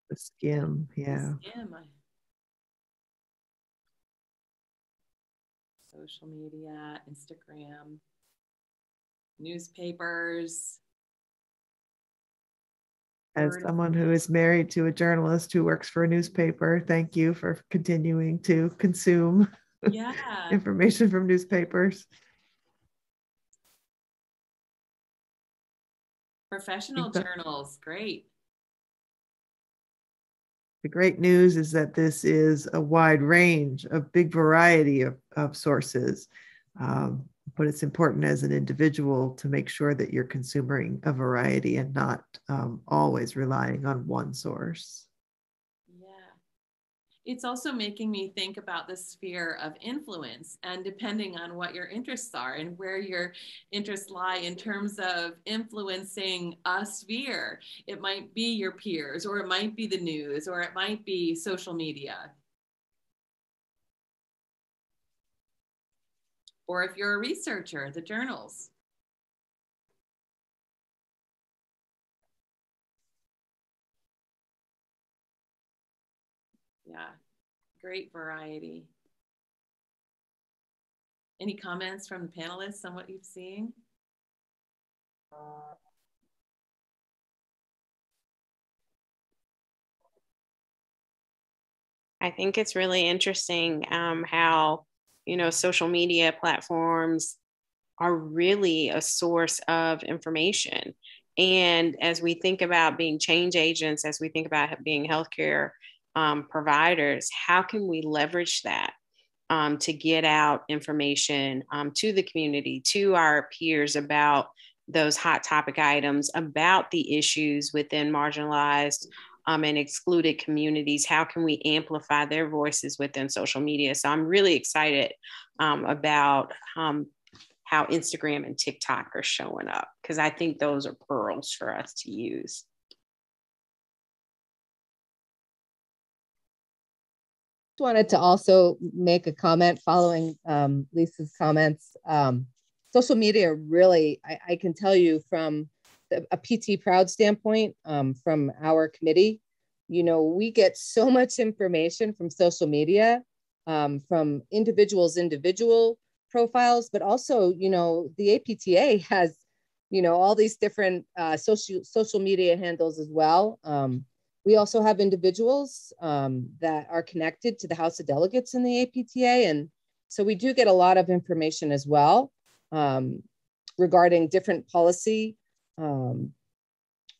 The skim, yeah. The skim. Social media, Instagram. newspapers. As someone who is married to a journalist who works for a newspaper, thank you for continuing to consume information from newspapers. Professional journals, great. The great news is that this is a wide range, a big variety of sources. But it's important as an individual to make sure that you're consuming a variety and not always relying on one source. Yeah. It's also making me think about the sphere of influence, and depending on what your interests are and where your interests lie in terms of influencing a sphere. It might be your peers, or it might be the news, or it might be social media. Or if you're a researcher, the journals. Yeah, great variety. Any comments from the panelists on what you've seen? I think it's really interesting how, you know, social media platforms are really a source of information. And as we think about being change agents, as we think about being healthcare providers, how can we leverage that to get out information to the community, to our peers about those hot topic items, about the issues within marginalized and excluded communities? How can we amplify their voices within social media? So I'm really excited about how Instagram and TikTok are showing up, because I think those are pearls for us to use. Wanted to also make a comment following Lisa's comments. Social media really, I can tell you from a PT Proud standpoint, from our committee, you know, we get so much information from social media, from individual profiles, but also, you know, the APTA has, you know, all these different social media handles as well. We also have individuals that are connected to the House of Delegates in the APTA. And so we do get a lot of information as well regarding different policy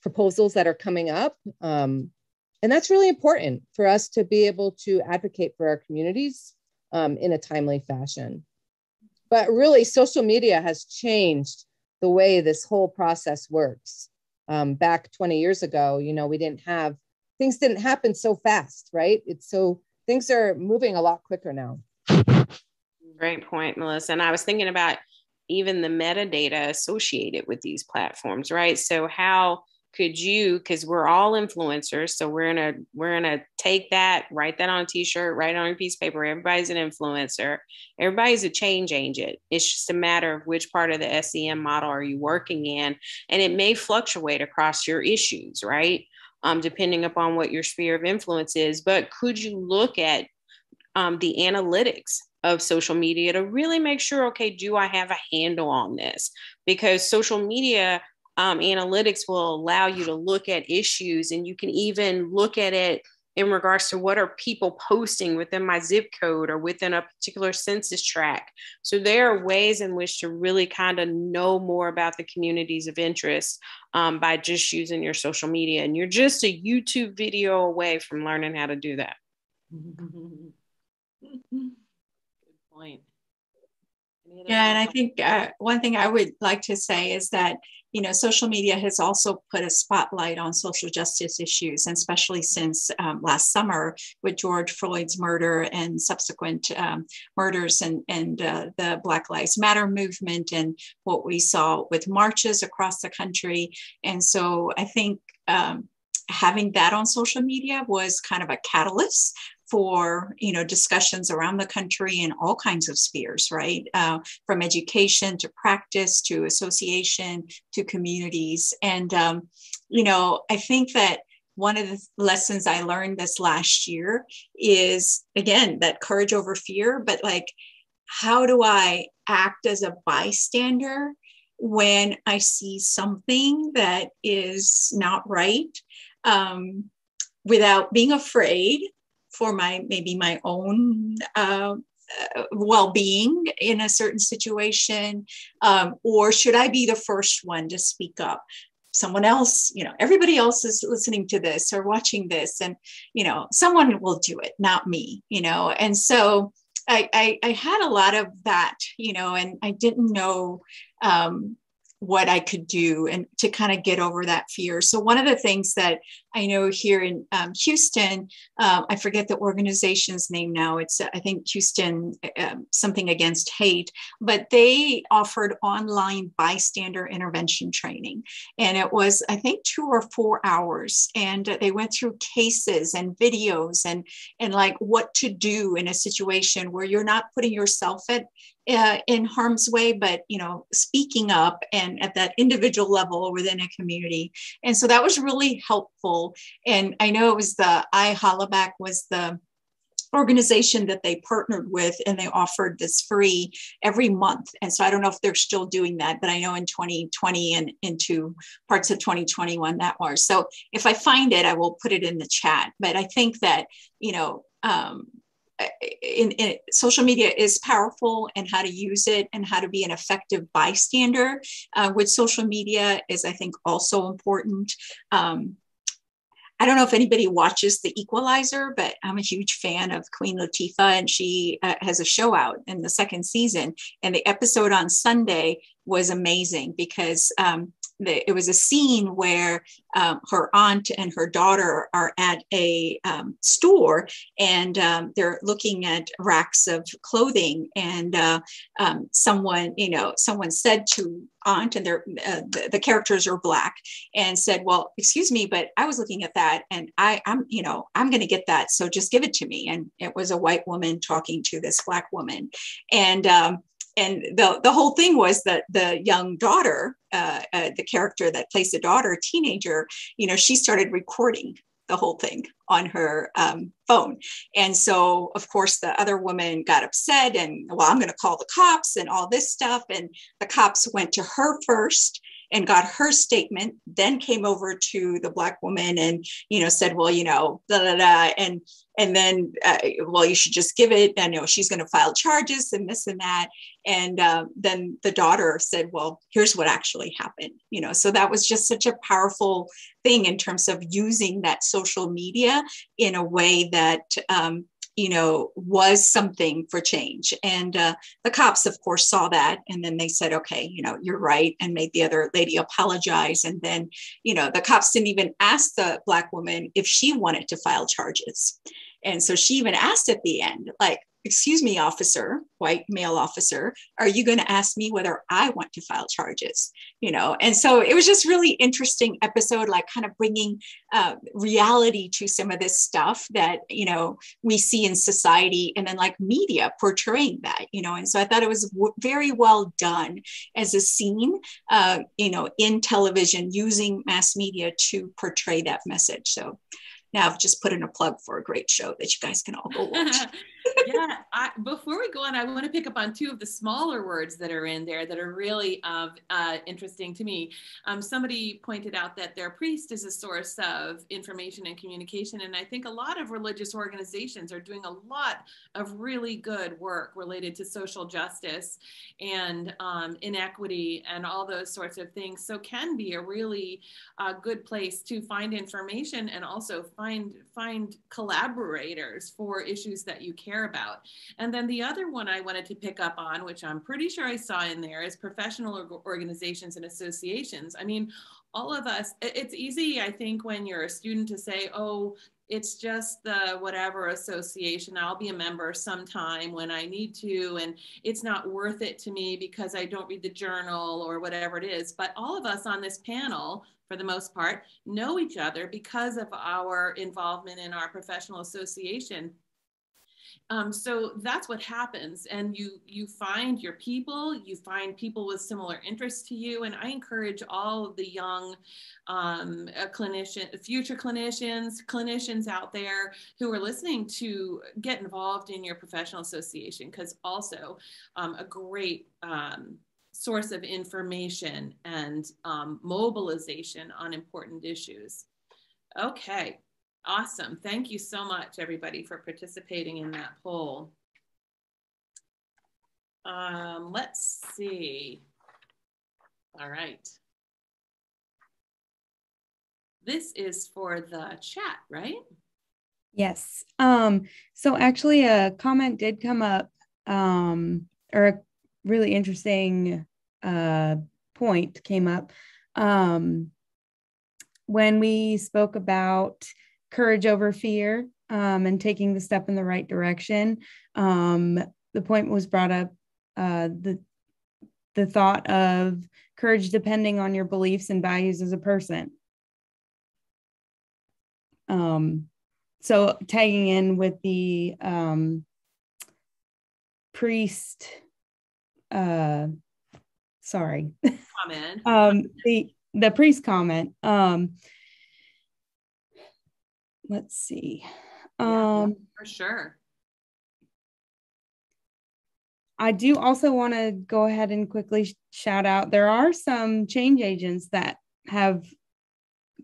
proposals that are coming up. And that's really important for us to be able to advocate for our communities in a timely fashion. But really, social media has changed the way this whole process works. Back 20 years ago, you know, things didn't happen so fast, right? Things are moving a lot quicker now. Great point, Melissa. And I was thinking about even the metadata associated with these platforms, right? So how could you, because we're all influencers, so we're gonna take that, write that on a t-shirt, write it on a piece of paper. Everybody's an influencer. Everybody's a change agent. It's just a matter of which part of the SEM model are you working in, and it may fluctuate across your issues, right? Depending upon what your sphere of influence is. But could you look at the analytics of social media to really make sure, okay, do I have a handle on this? Because social media analytics will allow you to look at issues, and you can even look at it in regards to what are people posting within my zip code or within a particular census tract. So there are ways in which to really kind of know more about the communities of interest by just using your social media. And you're just a YouTube video away from learning how to do that. Good point. Yeah, and I think one thing I would like to say is that, you know, social media has also put a spotlight on social justice issues, and especially since last summer with George Floyd's murder and subsequent murders and the Black Lives Matter movement and what we saw with marches across the country. And so I think having that on social media was kind of a catalyst for, you know, discussions around the country in all kinds of spheres, right? From education to practice to association to communities. And, you know, I think that one of the lessons I learned this last year is, again, that courage over fear, but like, how do I act as a bystander when I see something that is not right, without being afraid for maybe my own well-being in a certain situation, or should I be the first one to speak up? Someone else, everybody else is listening to this or watching this, and someone will do it, not me. And so I had a lot of that, and I didn't know what I could do and to kind of get over that fear. So one of the things that I know here in Houston, I forget the organization's name now. It's, I think, Houston something against hate, but they offered online bystander intervention training. And it was, I think, 2 or 4 hours. And they went through cases and videos and like what to do in a situation where you're not putting yourself in harm's way, but speaking up and at that individual level within a community. And so that was really helpful. And I know it was the iHolaback was the organization that they partnered with, and they offered this free every month. And so I don't know if they're still doing that, but I know in 2020 and into parts of 2021 that was. So if I find it, I will put it in the chat. But I think that, in social media is powerful, and how to use it and how to be an effective bystander with social media is, I think, also important. I don't know if anybody watches The Equalizer, but I'm a huge fan of Queen Latifah, and she has a show out in the 2nd season. And the episode on Sunday was amazing because it was a scene where her aunt and her daughter are at a store, and they're looking at racks of clothing, and someone said to aunt, and the characters are Black, and said, well, excuse me, but I was looking at that, and I'm going to get that, so just give it to me. And it was a white woman talking to this Black woman, and the whole thing was that the young daughter, the character that plays the daughter, teenager, she started recording the whole thing on her phone. And so, of course, the other woman got upset and, well, I'm going to call the cops and all this stuff. And the cops went to her first and got her statement, then came over to the Black woman and, said, well, blah, blah, blah. And then, well, you should just give it. I know she's going to file charges and this and that. And then the daughter said, well, here's what actually happened. So that was just such a powerful thing in terms of using that social media in a way that, was something for change. And the cops, of course, saw that. And then they said, okay, you're right. And made the other lady apologize. And then, the cops didn't even ask the Black woman if she wanted to file charges. And so she even asked at the end, like, excuse me, officer, white male officer, are you going to ask me whether I want to file charges? And so it was just really interesting episode, like kind of bringing reality to some of this stuff that, we see in society, and then like media portraying that, and so I thought it was very well done as a scene, in television, using mass media to portray that message. So now I've just put in a plug for a great show that you guys can all go watch. Yeah, before we go on, I want to pick up on 2 of the smaller words that are in there that are really interesting to me. Somebody pointed out that their priest is a source of information and communication. And I think a lot of religious organizations are doing a lot of really good work related to social justice and inequity and all those sorts of things. So can be a really good place to find information and also find collaborators for issues that you care about. And then the other one I wanted to pick up on, which I'm pretty sure I saw in there, is professional organizations and associations. I mean, all of us, it's easy, I think, when you're a student to say, oh, it's just the whatever association, I'll be a member sometime when I need to, and it's not worth it to me because I don't read the journal or whatever it is. But all of us on this panel, for the most part, know each other because of our involvement in our professional association. So that's what happens. And you find your people, you find people with similar interests to you. And I encourage all of the young future clinicians out there who are listening to get involved in your professional association, because also a great source of information and mobilization on important issues. Okay, awesome. Thank you so much, everybody, for participating in that poll. Let's see. All right. This is for the chat, right? Yes. So actually a comment did come up, or a really interesting point came up when we spoke about courage over fear and taking the step in the right direction. The point was brought up, the thought of courage depending on your beliefs and values as a person. So tagging in with the priest, comment. The priest comment. Let's see. Yeah, for sure. I do also want to go ahead and quickly shout out, there are some change agents that have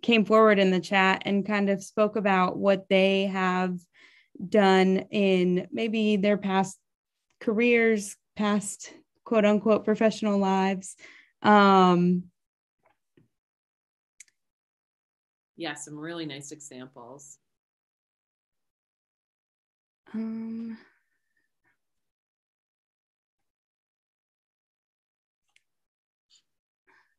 came forward in the chat and kind of spoke about what they have done in maybe their past careers, past quote unquote professional lives. Yeah, some really nice examples.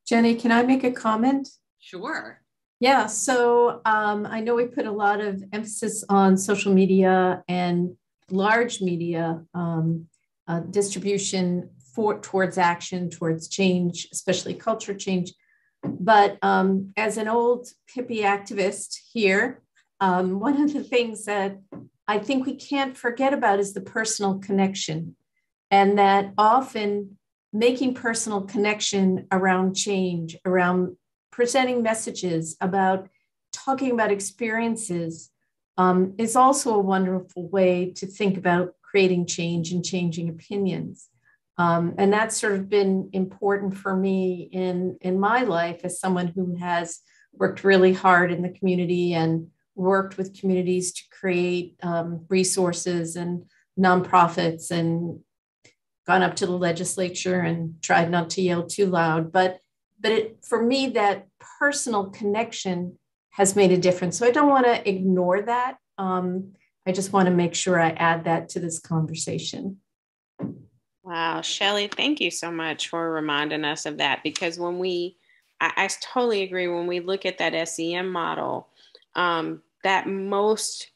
Jenny, can I make a comment? Sure. Yeah, so I know we put a lot of emphasis on social media and large media distribution towards action, towards change, especially culture change. But as an old hippie activist here, one of the things that I think we can't forget about is the personal connection, and that often making personal connection around change, around presenting messages, about talking about experiences is also a wonderful way to think about creating change and changing opinions. And that's sort of been important for me in my life as someone who has worked really hard in the community and worked with communities to create resources and nonprofits and gone up to the legislature and tried not to yell too loud. But for me, that personal connection has made a difference. So I don't want to ignore that. I just want to make sure I add that to this conversation. Wow, Shelley, thank you so much for reminding us of that, because when I totally agree, when we look at that SEM model, that most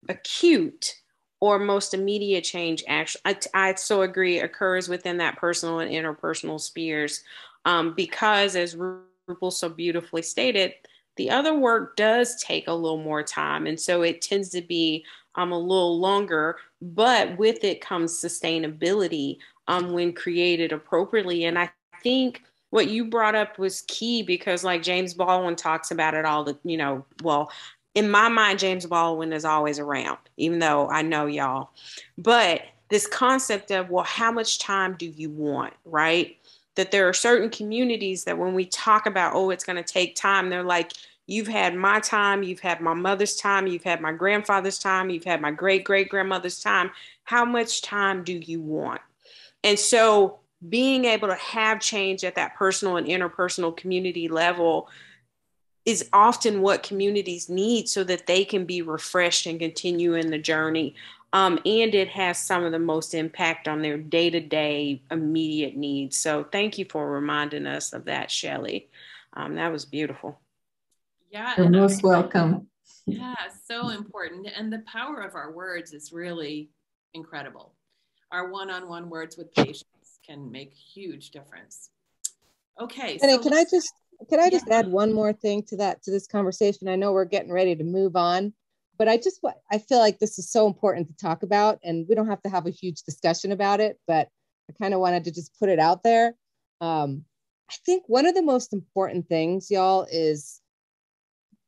acute or most immediate change, actually, I so agree, occurs within that personal and interpersonal spheres, because as Rupal so beautifully stated, the other work does take a little more time. And so it tends to be a little longer, but with it comes sustainability when created appropriately. And I think what you brought up was key, because like James Baldwin talks about it all the, well, in my mind, James Baldwin is always around, even though I know y'all. But this concept of, well, how much time do you want, right? That there are certain communities that when we talk about, oh, it's going to take time, they're like, you've had my time, you've had my mother's time, you've had my grandfather's time, you've had my great-great-grandmother's time. How much time do you want? And so being able to have change at that personal and interpersonal community level is often what communities need so that they can be refreshed and continue in the journey. And it has some of the most impact on their day-to-day immediate needs. So thank you for reminding us of that, Shelley. That was beautiful. Yeah. You're most welcome. Yeah, so important. And the power of our words is really incredible. Our one-on-one words with patients can make huge difference. Okay. Jenny, so can I just add one more thing to this conversation? I know we're getting ready to move on, but I feel like this is so important to talk about, and we don't have to have a huge discussion about it, but I kind of wanted to just put it out there. I think one of the most important things, y'all, is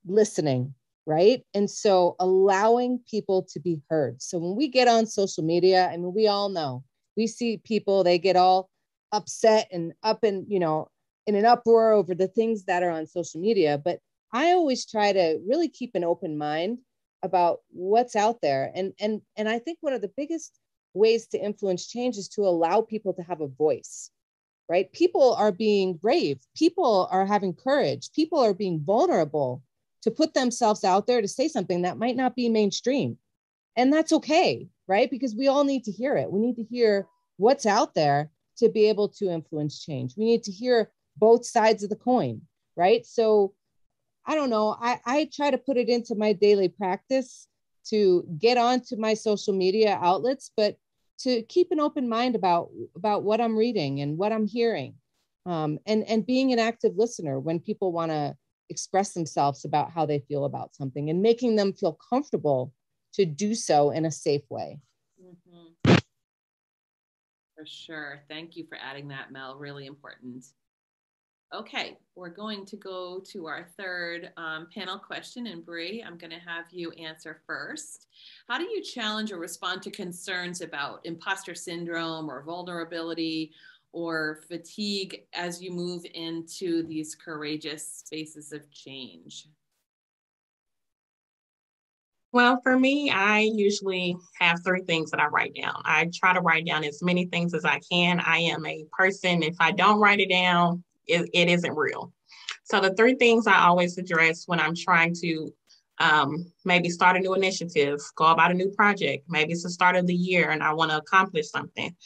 listening, right? And so allowing people to be heard. So when we get on social media, I mean, we all know, we see people, they get all upset and in an uproar over the things that are on social media. But I always try to really keep an open mind about what's out there. And I think one of the biggest ways to influence change is to allow people to have a voice, right? People are being brave. People are having courage. People are being vulnerable to put themselves out there to say something that might not be mainstream. And that's okay, right? Because we all need to hear it. We need to hear what's out there to be able to influence change. We need to hear both sides of the coin, right? So I don't know, I try to put it into my daily practice to get onto my social media outlets, but to keep an open mind about what I'm reading and what I'm hearing, and being an active listener when people want to express themselves about how they feel about something and making them feel comfortable to do so in a safe way. Mm-hmm. For sure. Thank you for adding that, Mel. Really important. Okay, we're going to go to our third panel question. And Bree, I'm going to have you answer first. How do you challenge or respond to concerns about imposter syndrome or vulnerability or fatigue as you move into these courageous spaces of change? Well, for me, I usually have 3 things that I write down. I try to write down as many things as I can. I am a person, if I don't write it down, it isn't real. So the 3 things I always address when I'm trying to maybe start a new initiative, go about a new project, maybe it's the start of the year and I want to accomplish something.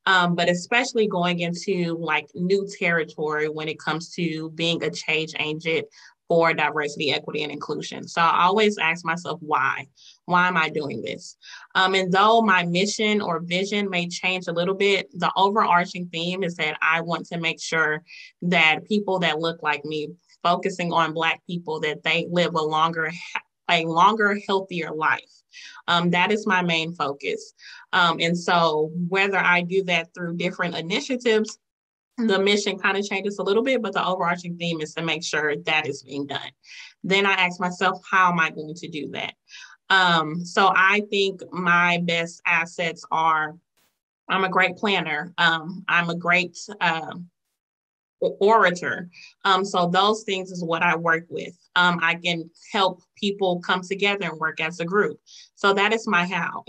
But especially going into like new territory when it comes to being a change agent for diversity, equity, and inclusion. So I always ask myself, why? Why am I doing this? And though my mission or vision may change a little bit, the overarching theme is that I want to make sure that people that look like me, focusing on Black people, that they live a longer, healthier life. That is my main focus. And so whether I do that through different initiatives, the mission kind of changes a little bit, but the overarching theme is to make sure that is being done. Then I ask myself, how am I going to do that? So I think my best assets are, I'm a great planner. I'm a great orator. So those things is what I work with. I can help people come together and work as a group. So that is my how.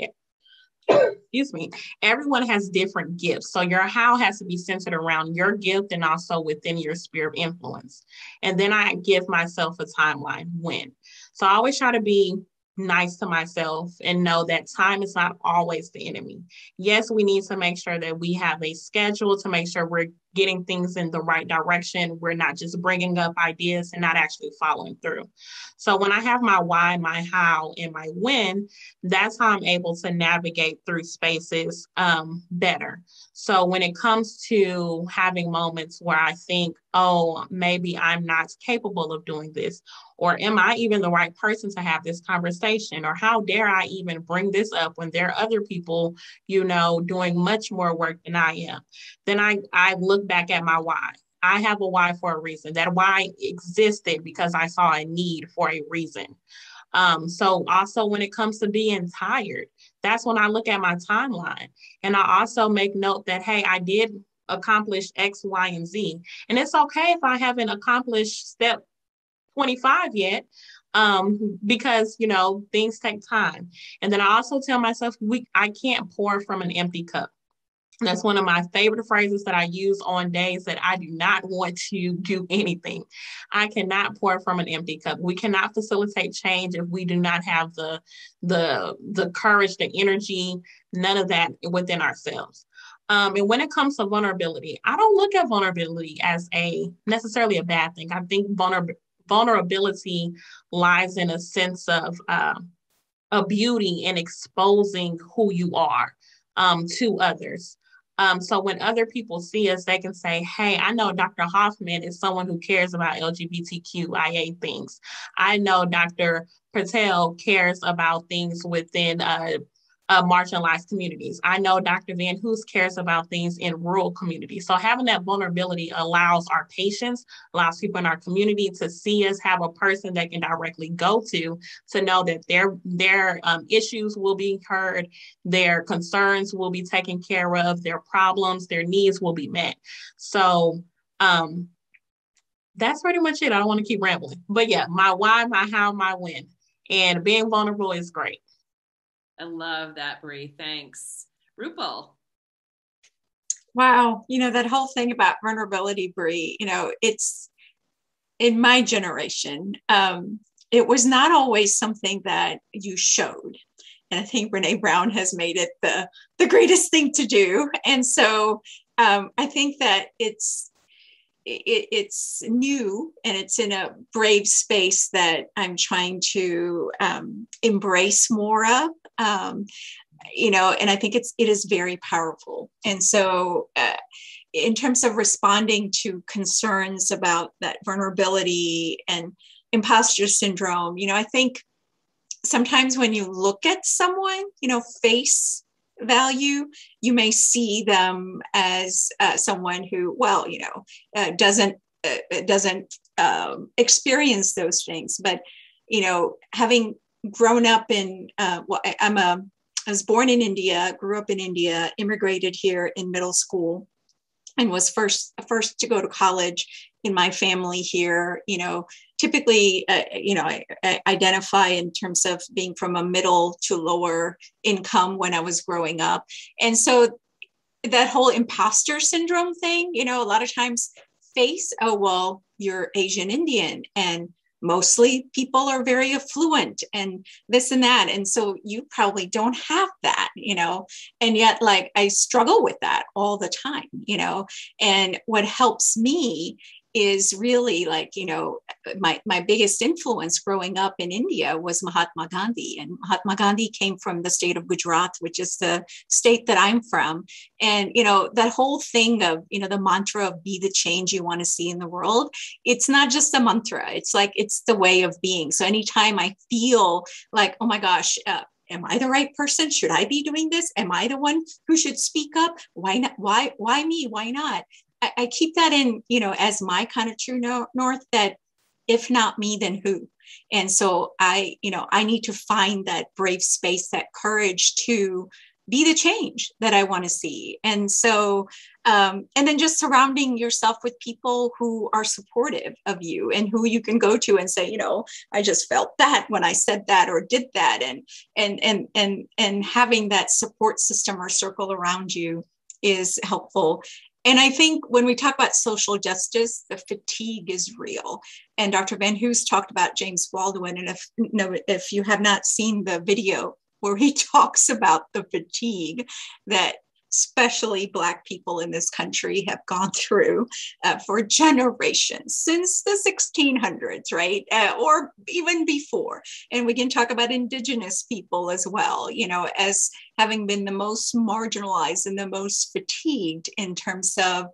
Excuse me. Everyone has different gifts. So your how has to be centered around your gift and also within your sphere of influence. And then I give myself a timeline when. So I always try to be nice to myself and know that time is not always the enemy. Yes, we need to make sure that we have a schedule to make sure we're getting things in the right direction. We're not just bringing up ideas and not actually following through. So when I have my why, my how, and my when, that's how I'm able to navigate through spaces better. So when it comes to having moments where I think, oh, maybe I'm not capable of doing this, or am I even the right person to have this conversation? Or how dare I even bring this up when there are other people, doing much more work than I am? Then I look back at my why. I have a why for a reason. That why existed because I saw a need for a reason. So also when it comes to being tired, that's when I look at my timeline. And I also make note that, hey, I did accomplish X, Y, and Z. And it's okay if I haven't accomplished step 25 yet, because, things take time. And then I also tell myself, I can't pour from an empty cup. That's one of my favorite phrases that I use on days that I do not want to do anything. I cannot pour from an empty cup. We cannot facilitate change if we do not have the courage, the energy, none of that within ourselves. And when it comes to vulnerability, I don't look at vulnerability as necessarily a bad thing. I think vulnerability lies in a sense of a beauty in exposing who you are to others. So when other people see us, they can say, hey, I know Dr. Hoffman is someone who cares about LGBTQIA things. I know Dr. Patel cares about things within marginalized communities. I know Dr. Van Hoos cares about things in rural communities. So having that vulnerability allows our patients, allows people in our community to see us, have a person they can directly go to know that their issues will be heard, their concerns will be taken care of, their problems, their needs will be met. So that's pretty much it. I don't want to keep rambling. But yeah, my why, my how, my when. And being vulnerable is great. I love that, Bree. Thanks. Rupal. Wow. That whole thing about vulnerability, Bree, it's in my generation, it was not always something that you showed. And I think Brene Brown has made it the greatest thing to do. And so I think that it's new and it's in a brave space that I'm trying to embrace more of, and I think it is very powerful. And so in terms of responding to concerns about that vulnerability and imposter syndrome, I think sometimes when you look at someone, face value, you may see them as someone who, doesn't experience those things. But having grown up in, I was born in India, grew up in India, immigrated here in middle school, and was first to go to college in my family here. Typically, I identify in terms of being from a middle to lower income when I was growing up. And so that whole imposter syndrome thing, a lot of times you're Asian Indian and mostly people are very affluent and this and that. And so you probably don't have that, and yet I struggle with that all the time, and what helps me is really my biggest influence growing up in India was Mahatma Gandhi. And Mahatma Gandhi came from the state of Gujarat, which is the state that I'm from. And, that whole thing of, the mantra of be the change you want to see in the world, it's not just a mantra. It's it's the way of being. So anytime I feel like, oh my gosh, am I the right person? Should I be doing this? Am I the one who should speak up? Why not? Why me? Why not? I keep that in, as my kind of true north, that if not me, then who? And so I need to find that brave space, that courage to be the change that I want to see. And so, and then just surrounding yourself with people who are supportive of you and who you can go to and say, I just felt that when I said that or did that, and having that support system or circle around you is helpful. And I think when we talk about social justice, the fatigue is real. And Dr. Van Hoos talked about James Baldwin. And if you have not seen the video where he talks about the fatigue that especially Black people in this country have gone through for generations, since the 1600s, right? Or even before. And we can talk about Indigenous people as well, as having been the most marginalized and the most fatigued in terms of,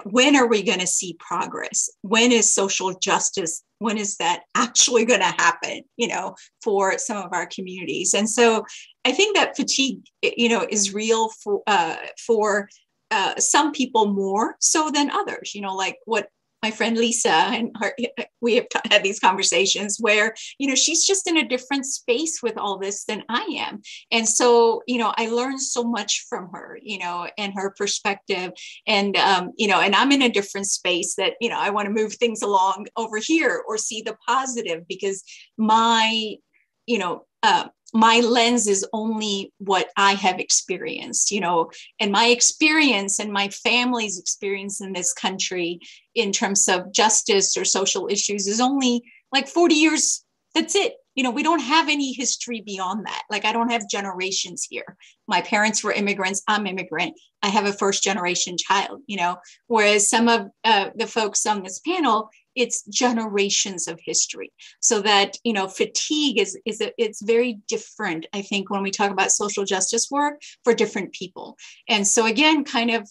when are we going to see progress? When is social justice? When is that actually going to happen, for some of our communities? And so I think that fatigue, is real for some people more so than others, like what my friend Lisa and her, we have had these conversations where, she's just in a different space with all this than I am. And so, I learned so much from her, and her perspective and, and I'm in a different space that, I want to move things along over here or see the positive because my lens is only what I have experienced, and my experience and my family's experience in this country in terms of justice or social issues is only 40 years. That's it. We don't have any history beyond that. I don't have generations here. My parents were immigrants. I'm immigrant. I have a first generation child, whereas some of the folks on this panel, it's generations of history. So that, fatigue it's very different, I think, when we talk about social justice work for different people. And so again, kind of,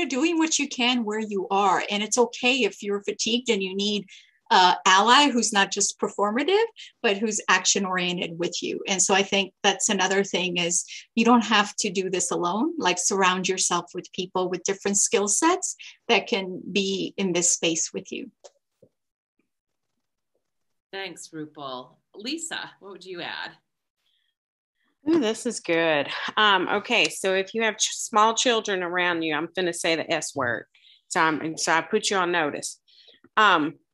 doing what you can where you are. And it's okay if you're fatigued and you need ally who's not just performative, but who's action oriented with you. And so I think that's another thing is you don't have to do this alone, like surround yourself with people with different skill sets that can be in this space with you. Thanks, Rupal. Lisa, what would you add? Ooh, this is good. Okay, so if you have small children around you, I'm going to say the S word. So I put you on notice.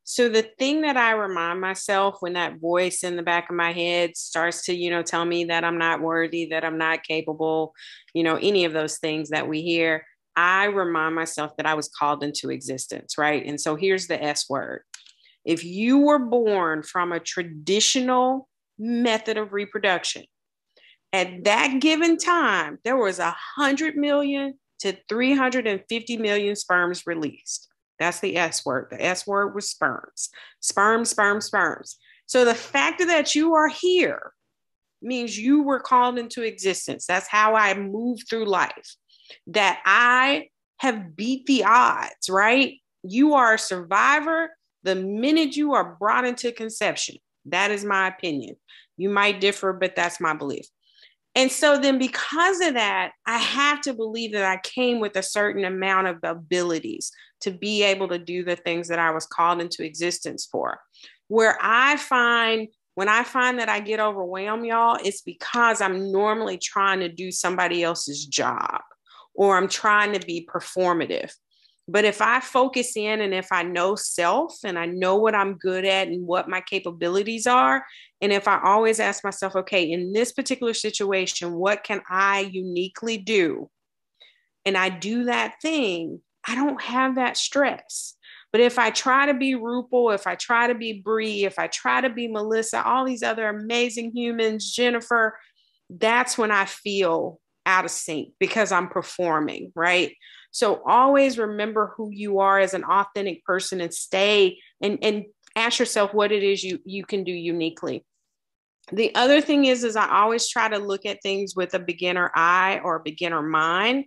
So the thing that I remind myself when that voice in the back of my head starts to, tell me that I'm not worthy, that I'm not capable, any of those things that we hear, I remind myself that I was called into existence, right? And so here's the S word. If you were born from a traditional method of reproduction, at that given time, there was 100 million to 350 million sperms released. That's the S word. The S word was sperms. Sperms, sperms, sperms. So the fact that you are here means you were called into existence. That's how I move through life. That I have beat the odds, right? You are a survivor the minute you are brought into conception. That is my opinion. You might differ, but that's my belief. And so then because of that, I have to believe that I came with a certain amount of abilities to be able to do the things that I was called into existence for. When I find that I get overwhelmed, y'all, it's because I'm normally trying to do somebody else's job or I'm trying to be performative. But if I focus in and if I know self and I know what I'm good at and what my capabilities are, and if I always ask myself, okay, in this particular situation, what can I uniquely do? And I do that thing, I don't have that stress. But if I try to be Rupal, if I try to be Bree, if I try to be Melissa, all these other amazing humans, Jennifer, that's when I feel out of sync because I'm performing, right? So always remember who you are as an authentic person and stay and ask yourself what it is you can do uniquely. The other thing is I always try to look at things with a beginner eye or a beginner mind.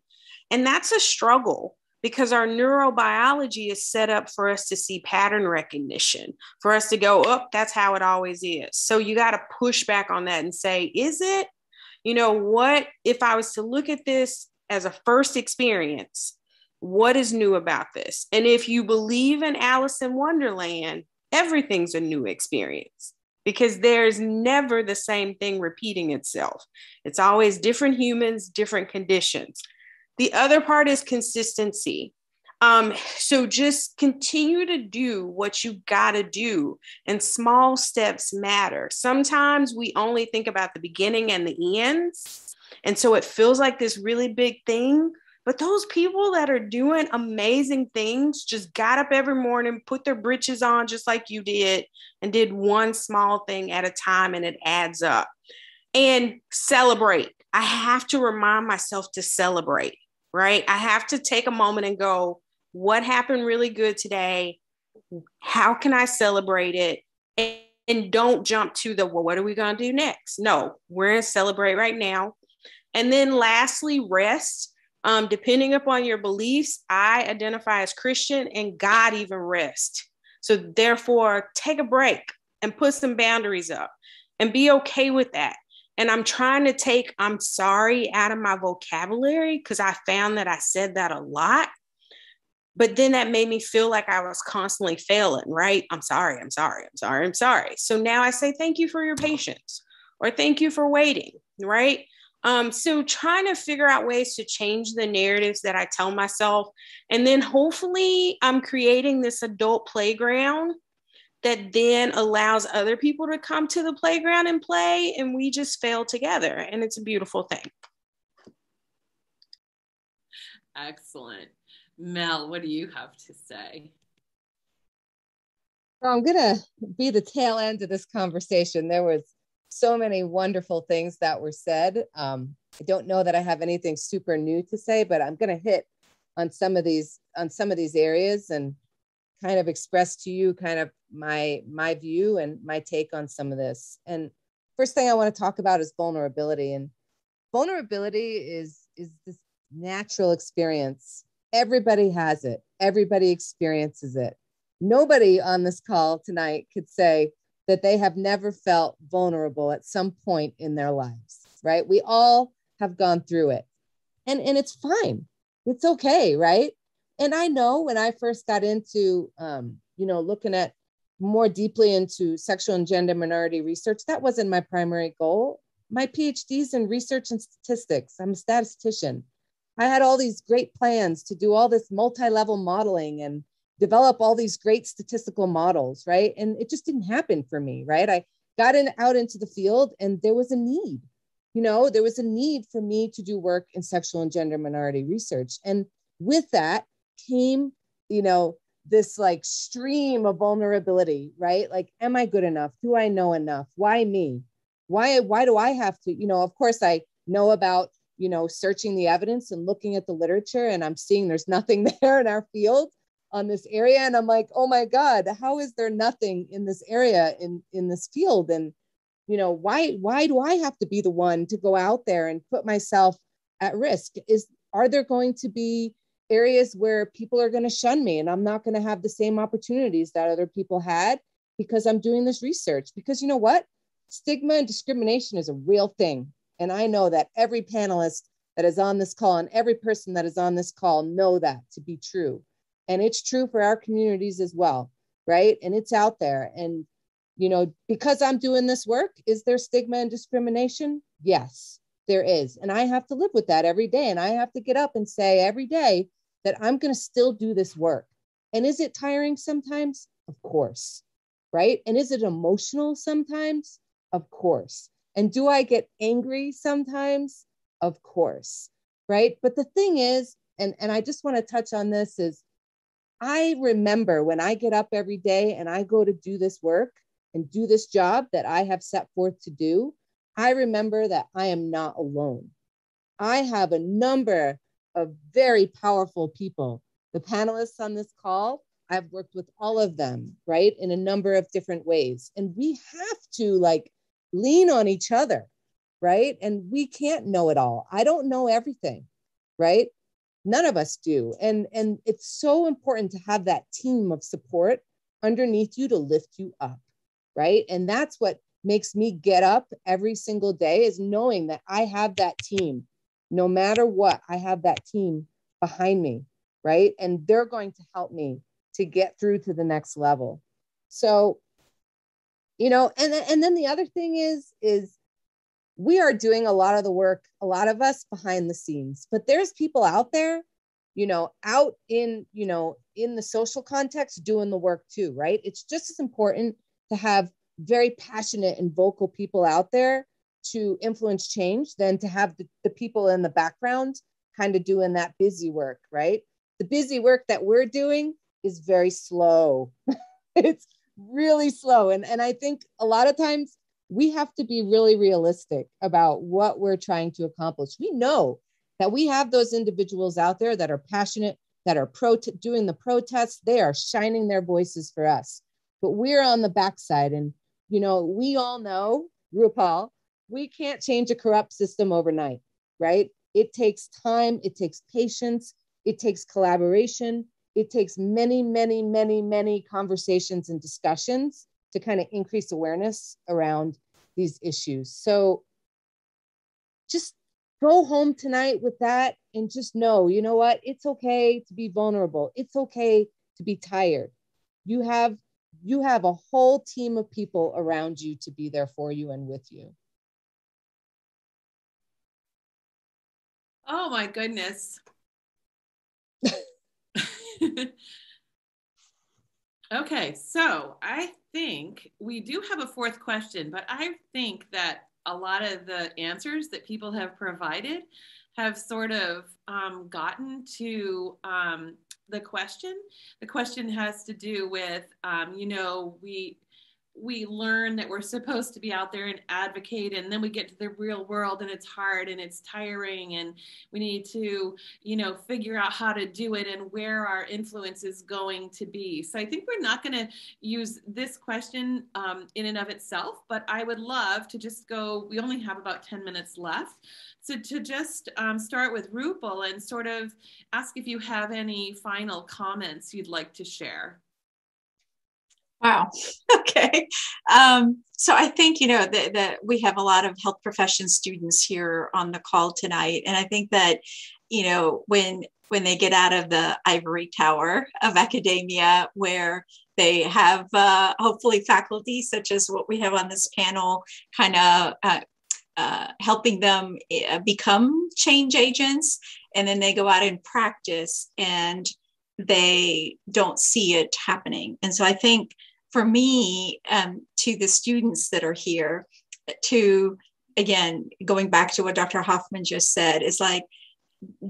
And that's a struggle because our neurobiology is set up for us to see pattern recognition, for us to go, oh, that's how it always is. So you got to push back on that and say, is it? What if I was to look at this as a first experience, what is new about this? And if you believe in Alice in Wonderland, everything's a new experience because there's never the same thing repeating itself. It's always different humans, different conditions. The other part is consistency. So just continue to do what you got to do, and small steps matter. Sometimes we only think about the beginning and the ends. And so it feels like this really big thing, but those people that are doing amazing things just got up every morning, put their britches on just like you did, and did one small thing at a time, and it adds up. And celebrate. I have to remind myself to celebrate, right? I have to take a moment and go, what happened really good today? How can I celebrate it? And don't jump to the, well, what are we going to do next? No, we're going to celebrate right now. And then lastly, rest. Depending upon your beliefs, I identify as Christian and God even rest. So therefore, take a break and put some boundaries up and be okay with that. And I'm trying to take I'm sorry out of my vocabulary because I found that I said that a lot. But then that made me feel like I was constantly failing, right? I'm sorry, I'm sorry, I'm sorry, I'm sorry. So now I say, thank you for your patience or thank you for waiting, right? So trying to figure out ways to change the narratives that I tell myself. And then hopefully I'm creating this adult playground that then allows other people to come to the playground and play. And we just fail together. And it's a beautiful thing. Excellent. Mel, what do you have to say? So I'm going to be the tail end of this conversation. There was so many wonderful things that were said. I don't know that I have anything super new to say, but I'm going to hit on some of these areas and kind of express to you kind of my view and my take on some of this. And first thing I want to talk about is vulnerability. And vulnerability is this natural experience. Everybody has it. Everybody experiences it. nobody on this call tonight could say that they have never felt vulnerable at some point in their lives, right? We all have gone through it, and it's fine. It's okay, right? And I know when I first got into, looking at more deeply into sexual and gender minority research, that wasn't my primary goal. My PhD's in research and statistics. I'm a statistician. I had all these great plans to do all this multi-level modeling and develop all these great statistical models, right? And it just didn't happen for me, right? I got out into the field and there was a need. There was a need for me to do work in sexual and gender minority research. And with that came, this like stream of vulnerability, right? Like, am I good enough? Do I know enough? Why me? Why do I have to, of course I know about, searching the evidence and looking at the literature, and I'm seeing there's nothing there in our field on this area. And I'm like, oh my God, how is there nothing in this area in this field? And, why do I have to be the one to go out there and put myself at risk? Are there going to be areas where people are going to shun me and I'm not going to have the same opportunities that other people had because I'm doing this research? Because you know what? Stigma and discrimination is a real thing. And I know that every panelist that is on this call and every person that is on this call know that to be true. And it's true for our communities as well, right? And it's out there. And, because I'm doing this work, is there stigma and discrimination? Yes, there is. And I have to live with that every day. And I have to get up and say every day that I'm going to still do this work. And is it tiring sometimes? Of course, right? And is it emotional sometimes? Of course. And do I get angry sometimes? Of course, right? But the thing is, and I just want to touch on this, is I remember when I get up every day and I go to do this work and do this job that I have set forth to do, I remember that I am not alone. I have a number of very powerful people. The panelists on this call, I've worked with all of them, right? In a number of different ways. And we have to lean on each other, right? And we can't know it all. I don't know everything, right? None of us do. And it's so important to have that team of support underneath you to lift you up, right? And that's what makes me get up every single day, is knowing that I have that team. No matter what, I have that team behind me, right? And they're going to help me to get through to the next level. So, and then the other thing is we are doing a lot of the work, a lot of us behind the scenes, but there's people out there, out in the social context doing the work too, right? It's just as important to have very passionate and vocal people out there to influence change than to have the people in the background kind of doing that busy work, right? The busy work that we're doing is very slow. It's really slow. And I think a lot of times we have to be really realistic about what we're trying to accomplish. We know that we have those individuals out there that are passionate, that are doing the protests. They are shining their voices for us, but we're on the backside. And, we all know, RuPaul, we can't change a corrupt system overnight, right? It takes time, it takes patience, it takes collaboration, it takes many, many, many, many conversations and discussions to kind of increase awareness around these issues. So just go home tonight with that and just know, you know what? It's okay to be vulnerable. It's okay to be tired. You have a whole team of people around you to be there for you and with you. Oh my goodness. Okay, so I think we do have a fourth question, but I think that a lot of the answers that people have provided have sort of gotten to the question. The question has to do with, we learn that we're supposed to be out there and advocate, and then we get to the real world and it's hard and it's tiring, and we need to, figure out how to do it and where our influence is going to be. So I think we're not going to use this question in and of itself, but I would love to just go, we only have about 10 minutes left. So to just start with Rupal and sort of ask if you have any final comments you'd like to share. Wow. Okay. So I think, that we have a lot of health profession students here on the call tonight. And I think that, when they get out of the ivory tower of academia, where they have hopefully faculty such as what we have on this panel, kind of helping them become change agents, and then they go out and practice and they don't see it happening. And so I think for me, to the students that are here, to, again, going back to what Dr. Hoffman just said, is like,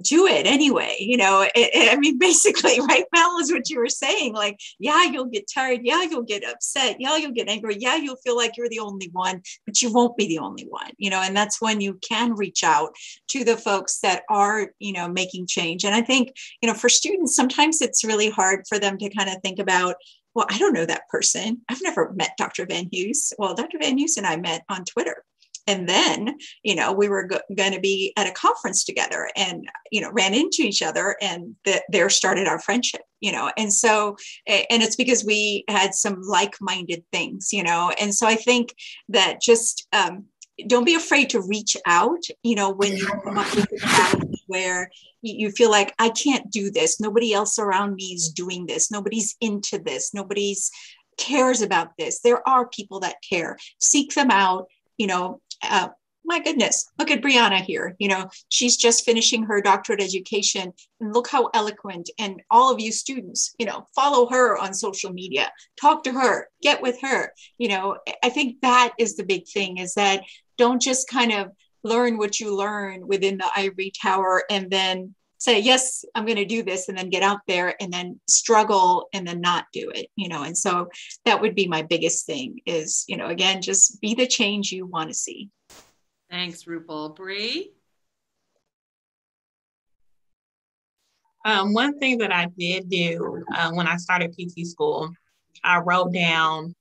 do it anyway. I mean, basically, right, Mel, is what you were saying. Like, yeah, you'll get tired. Yeah, you'll get upset. Yeah, you'll get angry. Yeah, you'll feel like you're the only one, but you won't be the only one, and that's when you can reach out to the folks that are, making change. And I think, for students, sometimes it's really hard for them to kind of think about, well, I don't know that person. I've never met Dr. Van Hughes. Well, Dr. Van Hughes and I met on Twitter. And then, we were going to be at a conference together and, ran into each other, and there started our friendship, and so, and it's because we had some like-minded things, and so I think that just don't be afraid to reach out, when you come up with a challenge where you feel like, I can't do this. Nobody else around me is doing this. Nobody's into this. Nobody's cares about this. There are people that care. Seek them out. My goodness, look at Brianna here. She's just finishing her doctorate education, and look how eloquent. And all of you students, follow her on social media, talk to her, get with her. I think that is the big thing, is that don't just kind of learn what you learn within the ivory tower and then say, yes, I'm going to do this, and then get out there and then struggle and then not do it, and so that would be my biggest thing is, again, just be the change you want to see. Thanks, Rupal. Bree? One thing that I did do when I started PT school, I wrote down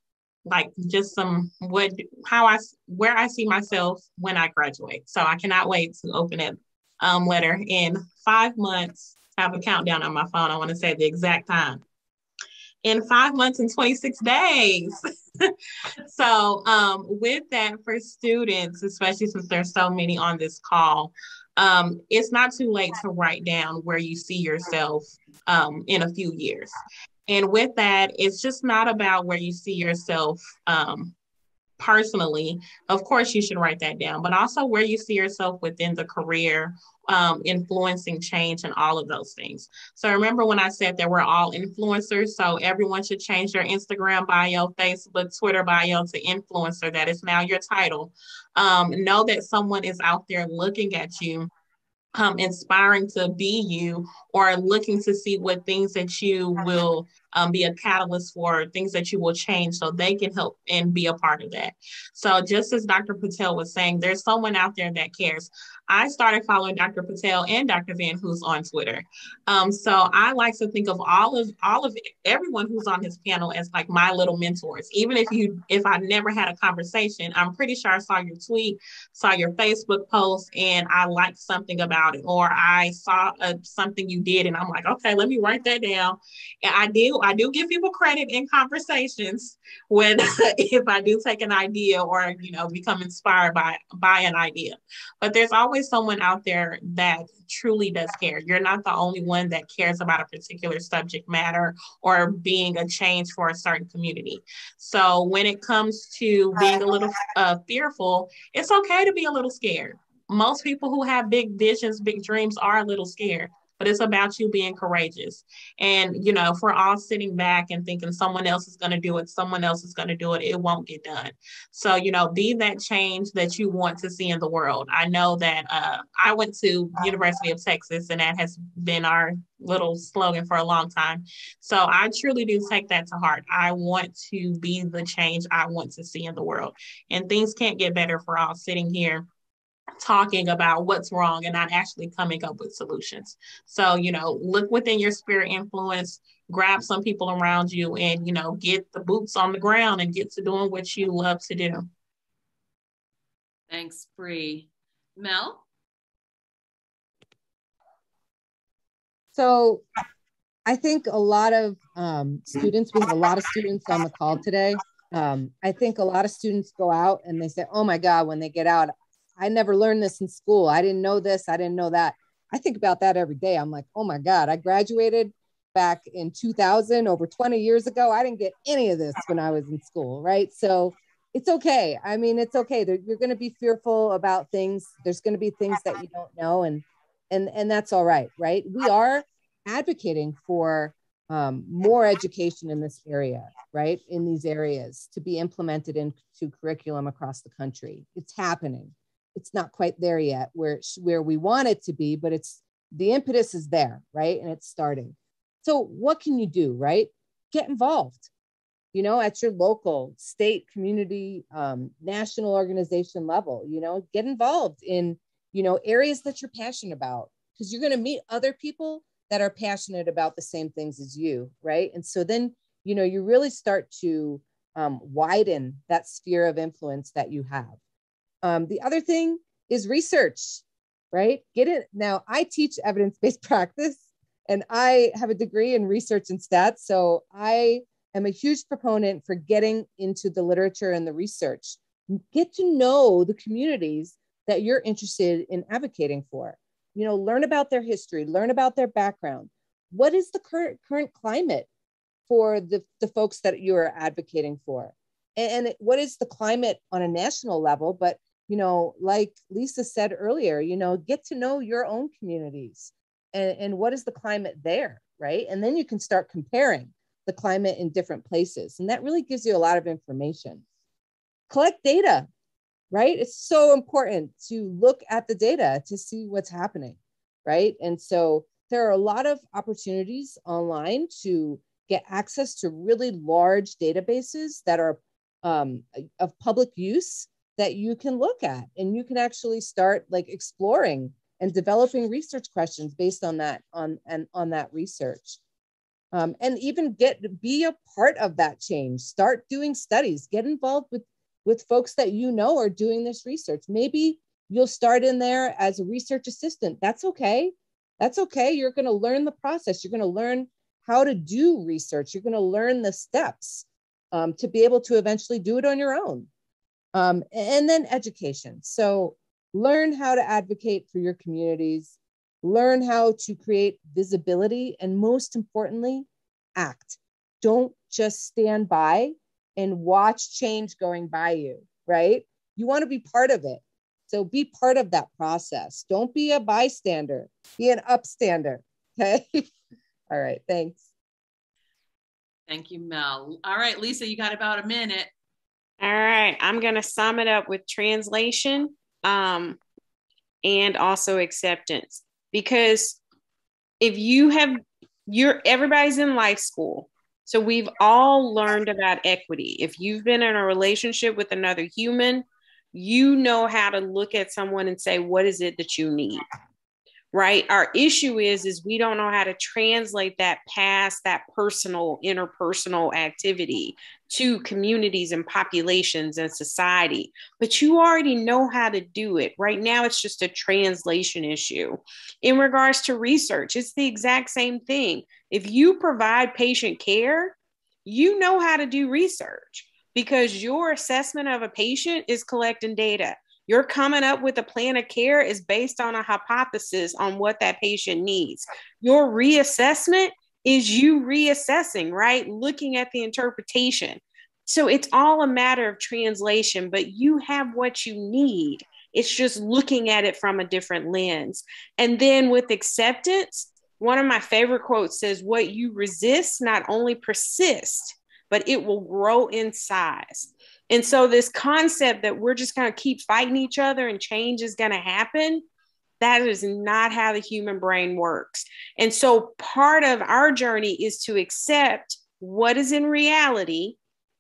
like just where I see myself when I graduate. So I cannot wait to open it letter in 5 months. I have a countdown on my phone. I want to say the exact time. In 5 months and 26 days. So with that, for students, especially since there's so many on this call, it's not too late to write down where you see yourself in a few years. And with that, it's just not about where you see yourself personally. Of course, you should write that down, but also where you see yourself within the career, influencing change and all of those things. So remember when I said that we're all influencers, so everyone should change their Instagram bio, Facebook, Twitter bio to influencer. That is now your title. Know that someone is out there looking at you, inspiring to be you, or looking to see what things that you will be a catalyst for, things that you will change so they can help and be a part of that. So just as Dr. Patel was saying, there's someone out there that cares. I started following Dr. Patel and Dr. Van Hughes on Twitter. So I like to think of all of everyone who's on his panel as like my little mentors. Even if I never had a conversation, I'm pretty sure I saw your tweet, saw your Facebook post, and I liked something about it, or I saw something you did, and I'm like, okay, let me write that down. And I do give people credit in conversations when if I do take an idea or become inspired by an idea. But there's always someone out there that truly does care. You're not the only one that cares about a particular subject matter or being a change for a certain community. So when it comes to being a little fearful, it's okay to be a little scared. Most people who have big visions, big dreams are a little scared, but it's about you being courageous. And, if we're all sitting back and thinking someone else is going to do it, someone else is going to do it, it won't get done. So, be that change that you want to see in the world. I know that I went to University of Texas, and that has been our little slogan for a long time. So I truly do take that to heart. I want to be the change I want to see in the world. And things can't get better for all sitting here talking about what's wrong and not actually coming up with solutions. So, look within your sphere of influence, grab some people around you, and, get the boots on the ground and get to doing what you love to do. Thanks, Bree. Mel? So I think a lot of students, we have a lot of students on the call today. I think a lot of students go out and they say, oh my God, when they get out, I never learned this in school. I didn't know this. I didn't know that. I think about that every day. I'm like, oh my God, I graduated back in 2000, over 20 years ago. I didn't get any of this when I was in school, right? So it's okay. I mean, it's okay. You're going to be fearful about things. There's going to be things that you don't know, and that's all right, right? We are advocating for more education in this area, right? In these areas to be implemented into curriculum across the country. It's happening. It's not quite there yet where we want it to be, but the impetus is there, right? And it's starting. So what can you do, right? Get involved, at your local, state, community, national organization level, get involved in, areas that you're passionate about, because you're going to meet other people that are passionate about the same things as you, right? And so then, you really start to widen that sphere of influence that you have. The other thing is research, right? Get it. Now, I teach evidence-based practice, and I have a degree in research and stats. So I am a huge proponent for getting into the literature and the research. Get to know the communities that you're interested in advocating for. Learn about their history, learn about their background. What is the current climate for the folks that you are advocating for? And what is the climate on a national level? But, like Lisa said earlier, get to know your own communities and what is the climate there, right? And then you can start comparing the climate in different places. And that really gives you a lot of information. Collect data, right? It's so important to look at the data to see what's happening, right? And so there are a lot of opportunities online to get access to really large databases that are of public use that you can look at, and you can actually start exploring and developing research questions based on that, on that research. And even be a part of that change. Start doing studies, get involved with folks that are doing this research. Maybe you'll start in there as a research assistant. That's okay. That's okay. You're going to learn the process. You're going to learn how to do research. You're going to learn the steps to be able to eventually do it on your own. And then education. So learn how to advocate for your communities, learn how to create visibility, and most importantly, act. Don't just stand by and watch change going by you, right? You want to be part of it. So be part of that process. Don't be a bystander, be an upstander, okay? All right, thanks. Thank you, Mel. All right, Lisa, you got about a minute. All right, I'm going to sum it up with translation and also acceptance. Because if everybody's in life school, so we've all learned about equity. If you've been in a relationship with another human, you know how to look at someone and say, what is it that you need? Right? Our issue is we don't know how to translate that past that interpersonal activity to communities and populations and society. But you already know how to do it. Right now, it's just a translation issue. In regards to research, it's the exact same thing. If you provide patient care, you know how to do research because your assessment of a patient is collecting data. Your coming up with a plan of care is based on a hypothesis on what that patient needs. Your reassessment is you reassessing, right? Looking at the interpretation. So it's all a matter of translation, but you have what you need. It's just looking at it from a different lens. And then with acceptance, one of my favorite quotes says, what you resist not only persists, but it will grow in size. And so this concept that we're just going to keep fighting each other and change is going to happen, that is not how the human brain works. And so part of our journey is to accept what is in reality.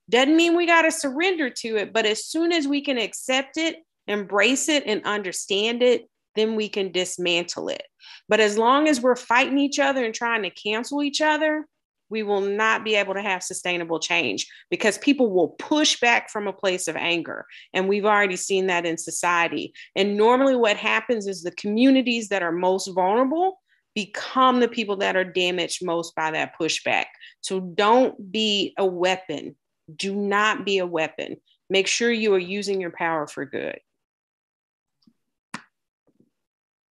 Doesn't mean we got to surrender to it, but as soon as we can accept it, embrace it, and understand it, then we can dismantle it. But as long as we're fighting each other and trying to cancel each other, we will not be able to have sustainable change because people will push back from a place of anger. And we've already seen that in society. And normally what happens is the communities that are most vulnerable, become the people that are damaged most by that pushback. So don't be a weapon. Do not be a weapon. Make sure you are using your power for good.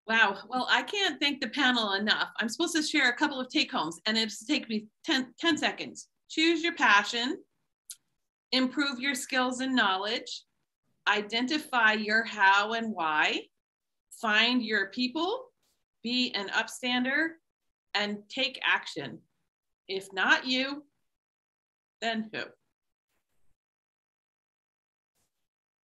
Wow. Well, I can't thank the panel enough. I'm supposed to share a couple of take homes, and it's take me 10 seconds. Choose your passion, improve your skills and knowledge, identify your how and why, find your people, be an upstander, and take action. If not you, then who?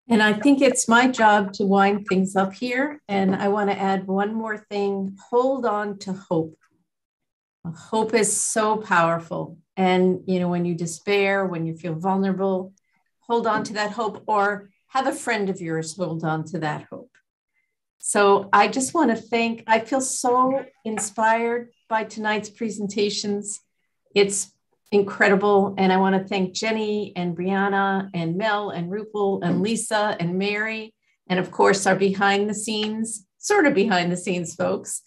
And I think it's my job to wind things up here. And I want to add one more thing. Hold on to hope. Hope is so powerful. And, you know, when you despair, when you feel vulnerable, hold on to that hope, or have a friend of yours hold on to that hope. So I just want to thank, I feel so inspired by tonight's presentations. It's incredible. And I want to thank Jenny and Brianna and Mel and Rupal and Lisa and Mary. And of course, our behind the scenes, sort of behind the scenes folks,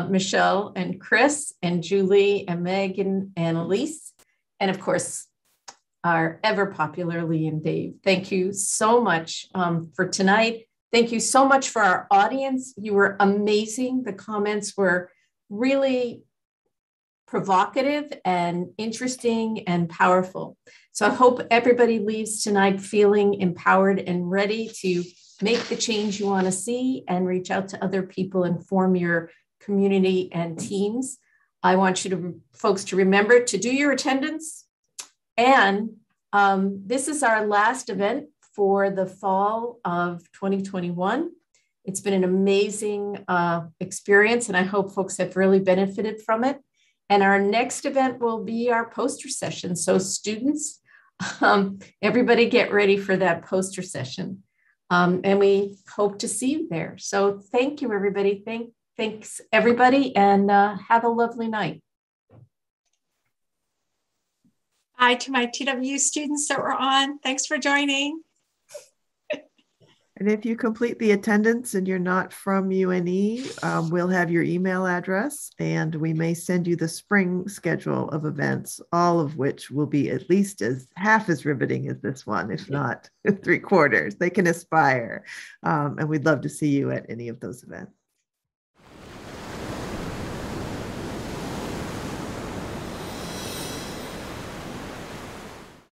Michelle and Chris and Julie and Megan and Elise. And of course, our ever popular Lee and Dave. Thank you so much for tonight. Thank you so much for our audience. You were amazing. The comments were really provocative and interesting and powerful. So I hope everybody leaves tonight feeling empowered and ready to make the change you want to see and reach out to other people and form your community and teams. I want you to folks to remember to do your attendance. And this is our last event for the fall of 2021. It's been an amazing experience, and I hope folks have really benefited from it. And our next event will be our poster session. So students, everybody get ready for that poster session. And we hope to see you there. So thank you, everybody. Thanks, everybody, and have a lovely night. Hi to my TW students that were on. Thanks for joining. And if you complete the attendance and you're not from UNE, we'll have your email address and we may send you the spring schedule of events, all of which will be at least half as riveting as this one, if not 3/4. They can aspire. And we'd love to see you at any of those events.